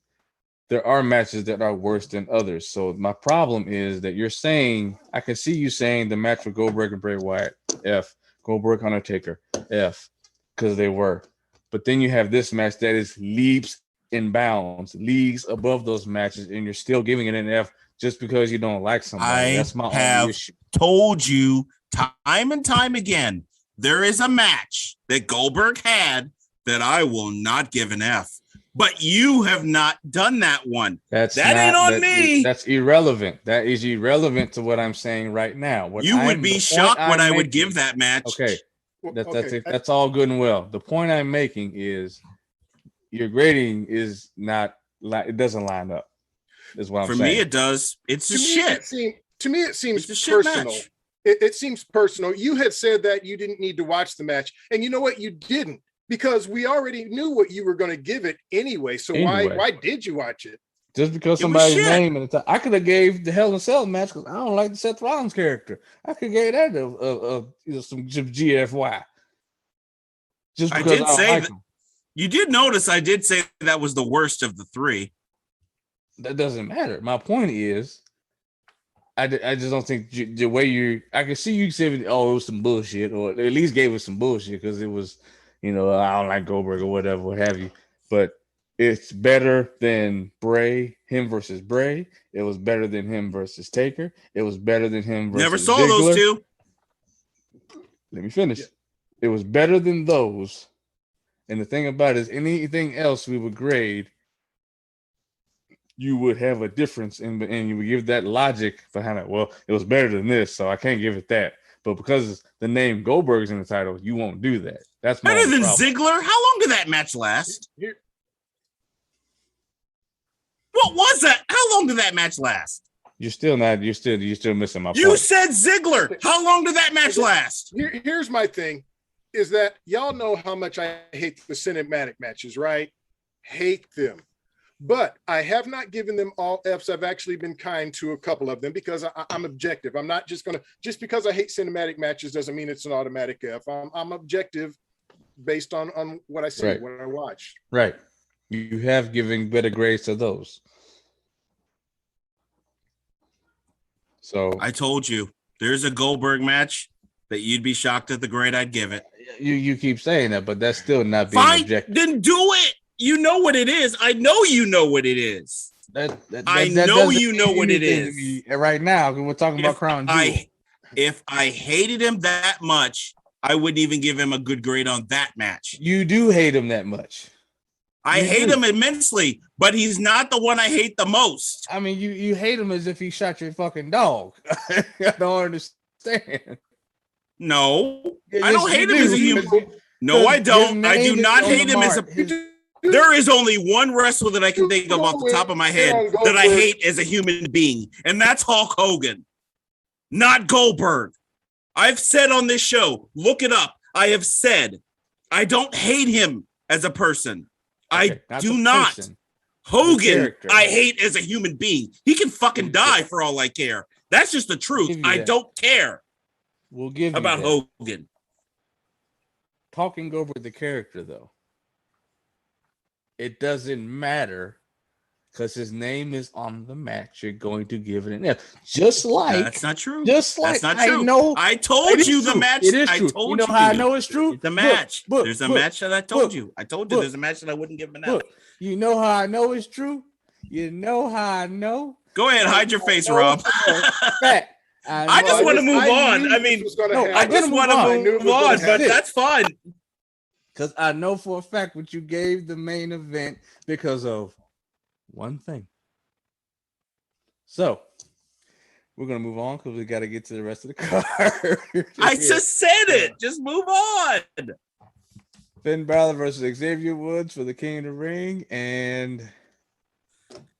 There are matches that are worse than others. So my problem is that you're saying, I can see you saying the match with Goldberg and Bray Wyatt, F. Goldberg, Undertaker, F, because they were. But then you have this match that is leaps and bounds, leagues above those matches, and you're still giving it an F just because you don't like somebody. That's my only issue. Told you time and time again, there is a match that Goldberg had that I will not give an F. But you have not done that one. That ain't on me. That's irrelevant. That is irrelevant to what I'm saying right now. You would be shocked what I would give that match. Okay. That's all good and well. The point I'm making is your grading is not, it doesn't line up. Is what I'm saying. For me, it does. It's a shit. To me, it seems personal. It seems personal. You had said that you didn't need to watch the match. And you know what? You didn't. Because we already knew what you were going to give it anyway. So why did you watch it? Just because somebody's name in the top. I could have gave the Hell in a Cell match because I don't like the Seth Rollins character. I could have gave that some GFY. Just because I don't like him. You did notice I did say that was the worst of the three. That doesn't matter. My point is, I just don't think the way I can see you saying, oh, it was some bullshit, or at least gave us some bullshit because it was, I don't like Goldberg or whatever, what have you. But it's better than him versus Bray. It was better than him versus Taker. It was better than him versus Never saw Ziggler. Those two. Let me finish. Yeah. It was better than those. And the thing about it is anything else we would grade, you would have a difference and you would give that logic behind it. Well, it was better than this, so I can't give it that. But because the name Goldberg's in the title, you won't do that. That's better than Ziggler. How long did that match last? What was that? How long did that match last? You're still missing my point. You said Ziggler. How long did that match last? Here's my thing, is that y'all know how much I hate the cinematic matches, right? Hate them. But I have not given them all Fs. I've actually been kind to a couple of them because I'm objective. I'm not just because I hate cinematic matches doesn't mean it's an automatic F. I'm objective based on what I see, right. What I watch. Right. You have given better grades to those. So I told you there's a Goldberg match that you'd be shocked at the grade I'd give it. You keep saying that, but that's still not being objective. Then do it. You know what it is. I know you know what it is. I know you know what it is. Right now, we're talking about Crown Jewel. If I hated him that much, I wouldn't even give him a good grade on that match. You do hate him that much. I hate him immensely, but he's not the one I hate the most. I mean, you hate him as if he shot your fucking dog. I don't understand. No, Yeah, I don't yes, hate you him as a do, human. because No, I his don't. I do name is not on hate the him as mark. a. There is only one wrestler that I can think of off the top of my head that I hate as a human being, and that's Hulk Hogan, not Goldberg. I've said on this show, look it up. I have said I don't hate him as a person. Okay, I do not. person, Hogan, character. I hate as a human being. He can fucking die for all I care. That's just the truth. I don't care We'll give about you that. Hogan. Talking over the character, though, it doesn't matter because his name is on the match. You're going to give it an F. Just like That's not true. Just like that's not I true. know, I told you the true. match. It is I true. told you know how I know it's true. The match. There's a match that I told look, you. I told you there's a match that I wouldn't give him an F. Look, you know how I know it's true. You know how I know. Go ahead, hide your face, Rob. Fact. I just want to move on. I mean, I just want to move on, but that's fine. Because I know for a fact what you gave the main event because of one thing. So we're gonna move on because we got to get to the rest of the card. I just said it. Just move on. Finn Balor versus Xavier Woods for the King of the Ring, and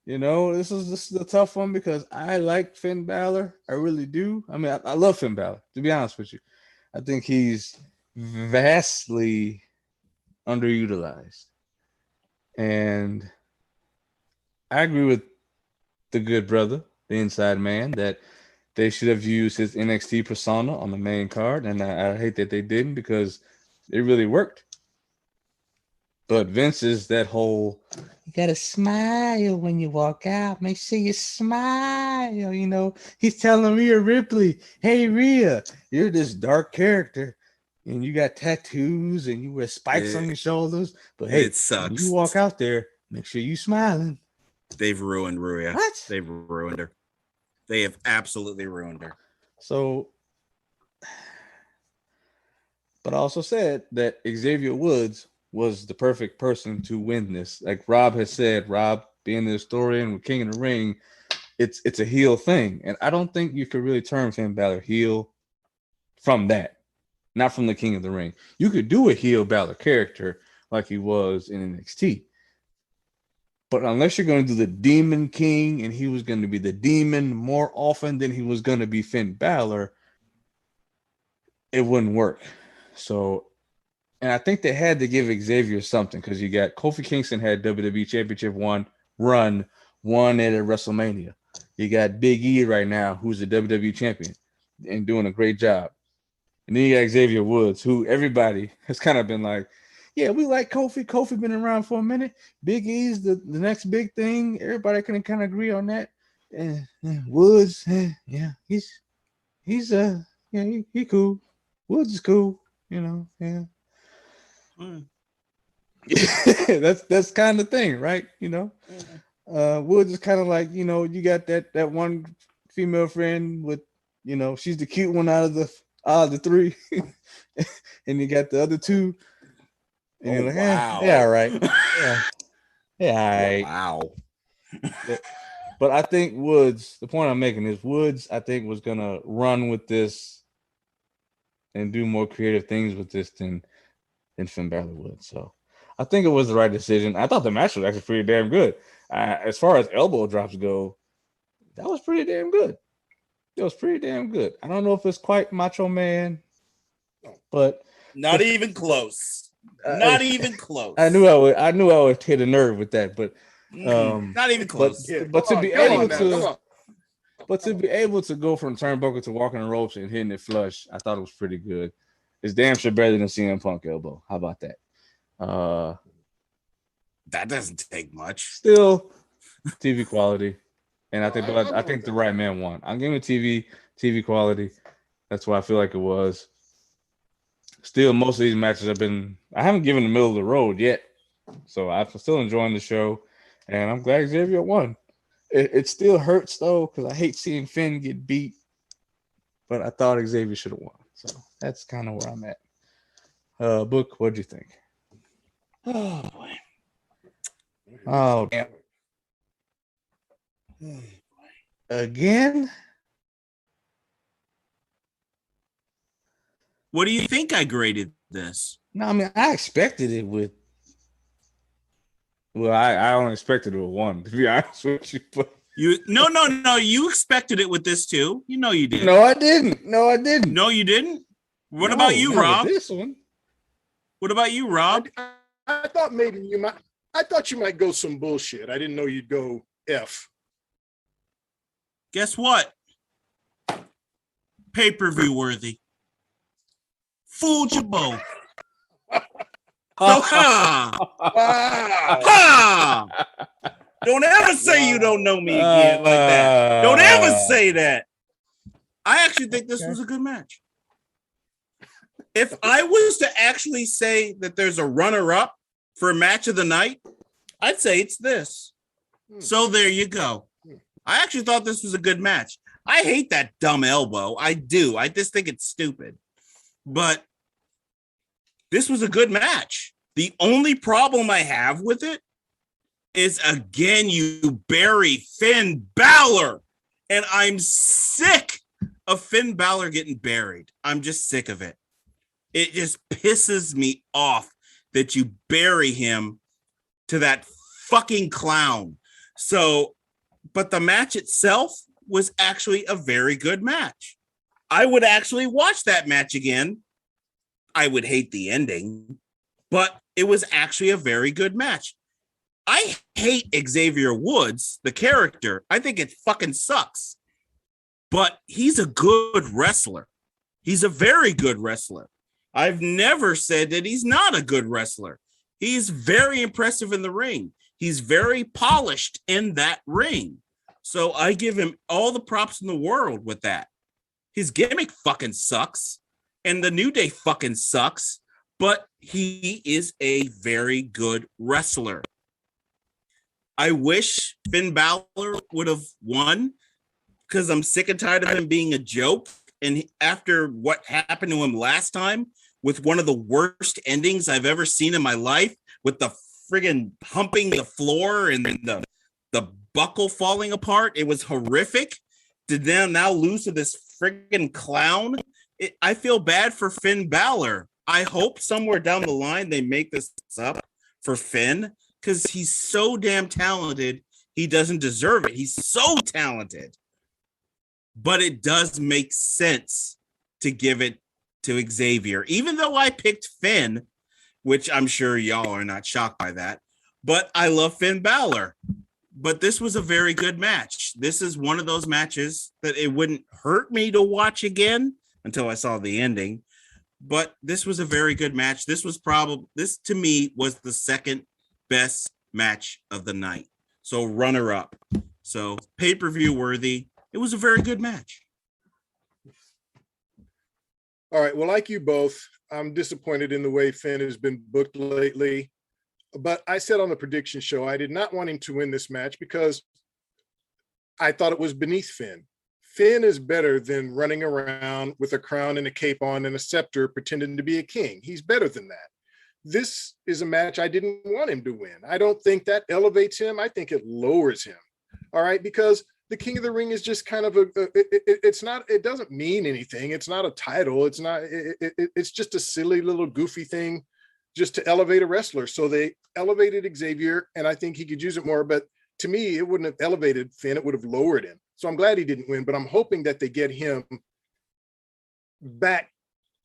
you know this is a tough one because I like Finn Balor. I really do. I mean, I love Finn Balor. To be honest with you, I think he's vastly underutilized, and I agree with the good brother, the Inside Man, that they should have used his NXT persona on the main card, and I hate that they didn't because it really worked. But Vince is that whole, you gotta smile when you walk out. Make sure you smile. You know, he's telling Rhea Ripley, hey Rhea, you're this dark character, and you got tattoos and you wear spikes on your shoulders. But hey, it sucks. When you walk out there, make sure you smiling. They've ruined Rhea. What? They've ruined her. They have absolutely ruined her. So, but I also said that Xavier Woods was the perfect person to win this. Like Rob has said, Rob being the historian with King of the Ring, it's a heel thing. And I don't think you could really turn Finn Balor heel from that. Not from the King of the Ring. You could do a heel Balor character like he was in NXT. But unless you're going to do the Demon King and he was going to be the demon more often than he was going to be Finn Balor, it wouldn't work. So, and I think they had to give Xavier something because you got Kofi Kingston had WWE Championship won at a WrestleMania. You got Big E right now, who's the WWE champion and doing a great job. And then you got Xavier Woods, who everybody has kind of been like, yeah, we like Kofi. Kofi been around for a minute. Big E's the next big thing. Everybody can kind of agree on that. Woods, yeah, he cool. Woods is cool, you know, yeah. That's kind of thing, right? You know, Woods is kind of like, you know, you got that one female friend with, you know, she's the cute one out of the three, and you got the other two. And you're like, wow. Yeah, right. Yeah, right. Wow. But I think Woods, the point I'm making is Woods, I think, was going to run with this and do more creative things with this than Finn Balor would. So I think it was the right decision. I thought the match was actually pretty damn good. As far as elbow drops go, that was pretty damn good. It was pretty damn good. I don't know if it's quite Macho Man, but not even close. Not even close. I knew I would hit a nerve with that, but not even close. But to be able to go from turnbuckle to walking the ropes and hitting it flush, I thought it was pretty good. It's damn sure better than CM Punk elbow. How about that? That doesn't take much. Still, TV quality, and I think the right man won. I'm giving it TV quality. That's why I feel like it was. Still, most of these matches I haven't given the middle of the road yet. So I'm still enjoying the show, and I'm glad Xavier won. It still hurts, though, because I hate seeing Finn get beat, but I thought Xavier should have won. So that's kind of where I'm at. Book, what'd you think? Oh, boy. Oh, damn. Again? What do you think I graded this? No, I mean I expected it with. Well, I only expected it with 1, to be honest with you. But No. You expected it with this too. You know you did. no, I didn't. No, I didn't. No, you didn't. What No, about you, not with Rob? this one. What about you, Rob? I thought maybe you might. I thought you might go some bullshit. I didn't know you'd go F. Guess what? Pay-per-view worthy. Fooled you both. Ha! Ha! Don't ever say you don't know me again like that. Don't ever say that. I actually think this was a good match. If I was to actually say that there's a runner-up for match of the night, I'd say it's this. So there you go. I actually thought this was a good match. I hate that dumb elbow. I do. I just think it's stupid. But this was a good match. The only problem I have with it is, again, you bury Finn Balor. And I'm sick of Finn Balor getting buried. I'm just sick of it. It just pisses me off that you bury him to that fucking clown. So, but the match itself was actually a very good match. I would actually watch that match again. I would hate the ending, but it was actually a very good match. I hate Xavier Woods, the character. I think it fucking sucks. But he's a good wrestler. He's a very good wrestler. I've never said that he's not a good wrestler. He's very impressive in the ring. He's very polished in that ring. So I give him all the props in the world with that. His gimmick fucking sucks. And the New Day fucking sucks. But he is a very good wrestler. I wish Finn Balor would have won because I'm sick and tired of him being a joke. And after what happened to him last time, with one of the worst endings I've ever seen in my life, with the friggin' humping the floor and the buckle falling apart, it was horrific. To then now lose to this friggin' clown, I feel bad for Finn Balor. I hope somewhere down the line they make this up for Finn because he's so damn talented. He doesn't deserve it. He's so talented. But it does make sense to give it to Xavier, even though I picked Finn, which I'm sure y'all are not shocked by that. But I love Finn Balor. But this was a very good match. This is one of those matches that it wouldn't hurt me to watch again until I saw the ending. But this was a very good match. This to me was the second best match of the night. So runner up. So pay-per-view worthy. It was a very good match. All right. Well, like you both, I'm disappointed in the way Finn has been booked lately. But I said on the prediction show, I did not want him to win this match because I thought it was beneath Finn. Finn is better than running around with a crown and a cape on and a scepter pretending to be a king. He's better than that. This is a match I didn't want him to win. I don't think that elevates him. I think it lowers him. All right. Because the King of the Ring is just kind of it doesn't mean anything. It's not a title. It's just a silly little goofy thing just to elevate a wrestler. So they elevated Xavier and I think he could use it more, but to me, it wouldn't have elevated Finn. It would have lowered him. So I'm glad he didn't win, but I'm hoping that they get him back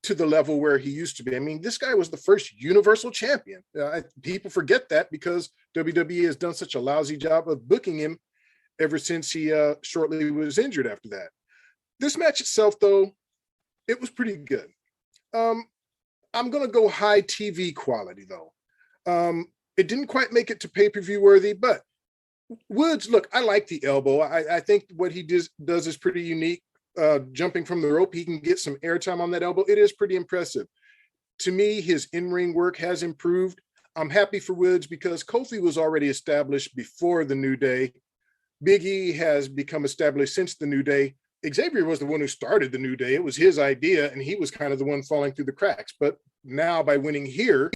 to the level where he used to be. I mean, this guy was the first Universal Champion. People forget that because WWE has done such a lousy job of booking him ever since he shortly was injured after that. This match itself, though, it was pretty good. I'm going to go high TV quality, though. It didn't quite make it to pay-per-view worthy, but Woods, look, I like the elbow. I think what he does is pretty unique. Jumping from the rope, he can get some airtime on that elbow. It is pretty impressive. To me, his in-ring work has improved. I'm happy for Woods because Kofi was already established before the New Day. Big E has become established since the New Day. Xavier was the one who started the New Day. It was his idea, and he was kind of the one falling through the cracks. But now by winning here,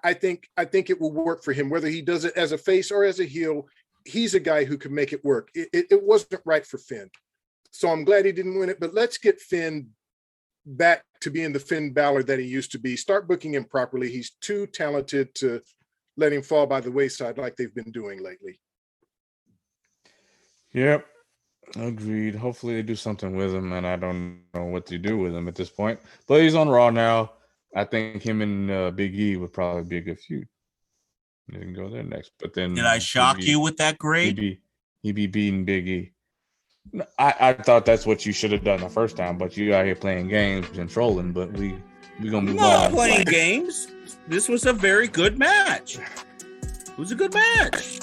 I think it will work for him, whether he does it as a face or as a heel. He's a guy who can make it work. It wasn't right for Finn. So I'm glad he didn't win it, but let's get Finn back to being the Finn Balor that he used to be. Start booking him properly. He's too talented to let him fall by the wayside like they've been doing lately. Yep. Agreed. Hopefully they do something with him, and I don't know what to do with him at this point. But he's on Raw now. I think him and Big E would probably be a good feud. They can go there next. But then Did I shock you with that grade? He'd be beating Big E. I thought that's what you should have done the first time, but you out here playing games and trolling. But we gonna move I'm not on. playing games. This was a very good match. It was a good match.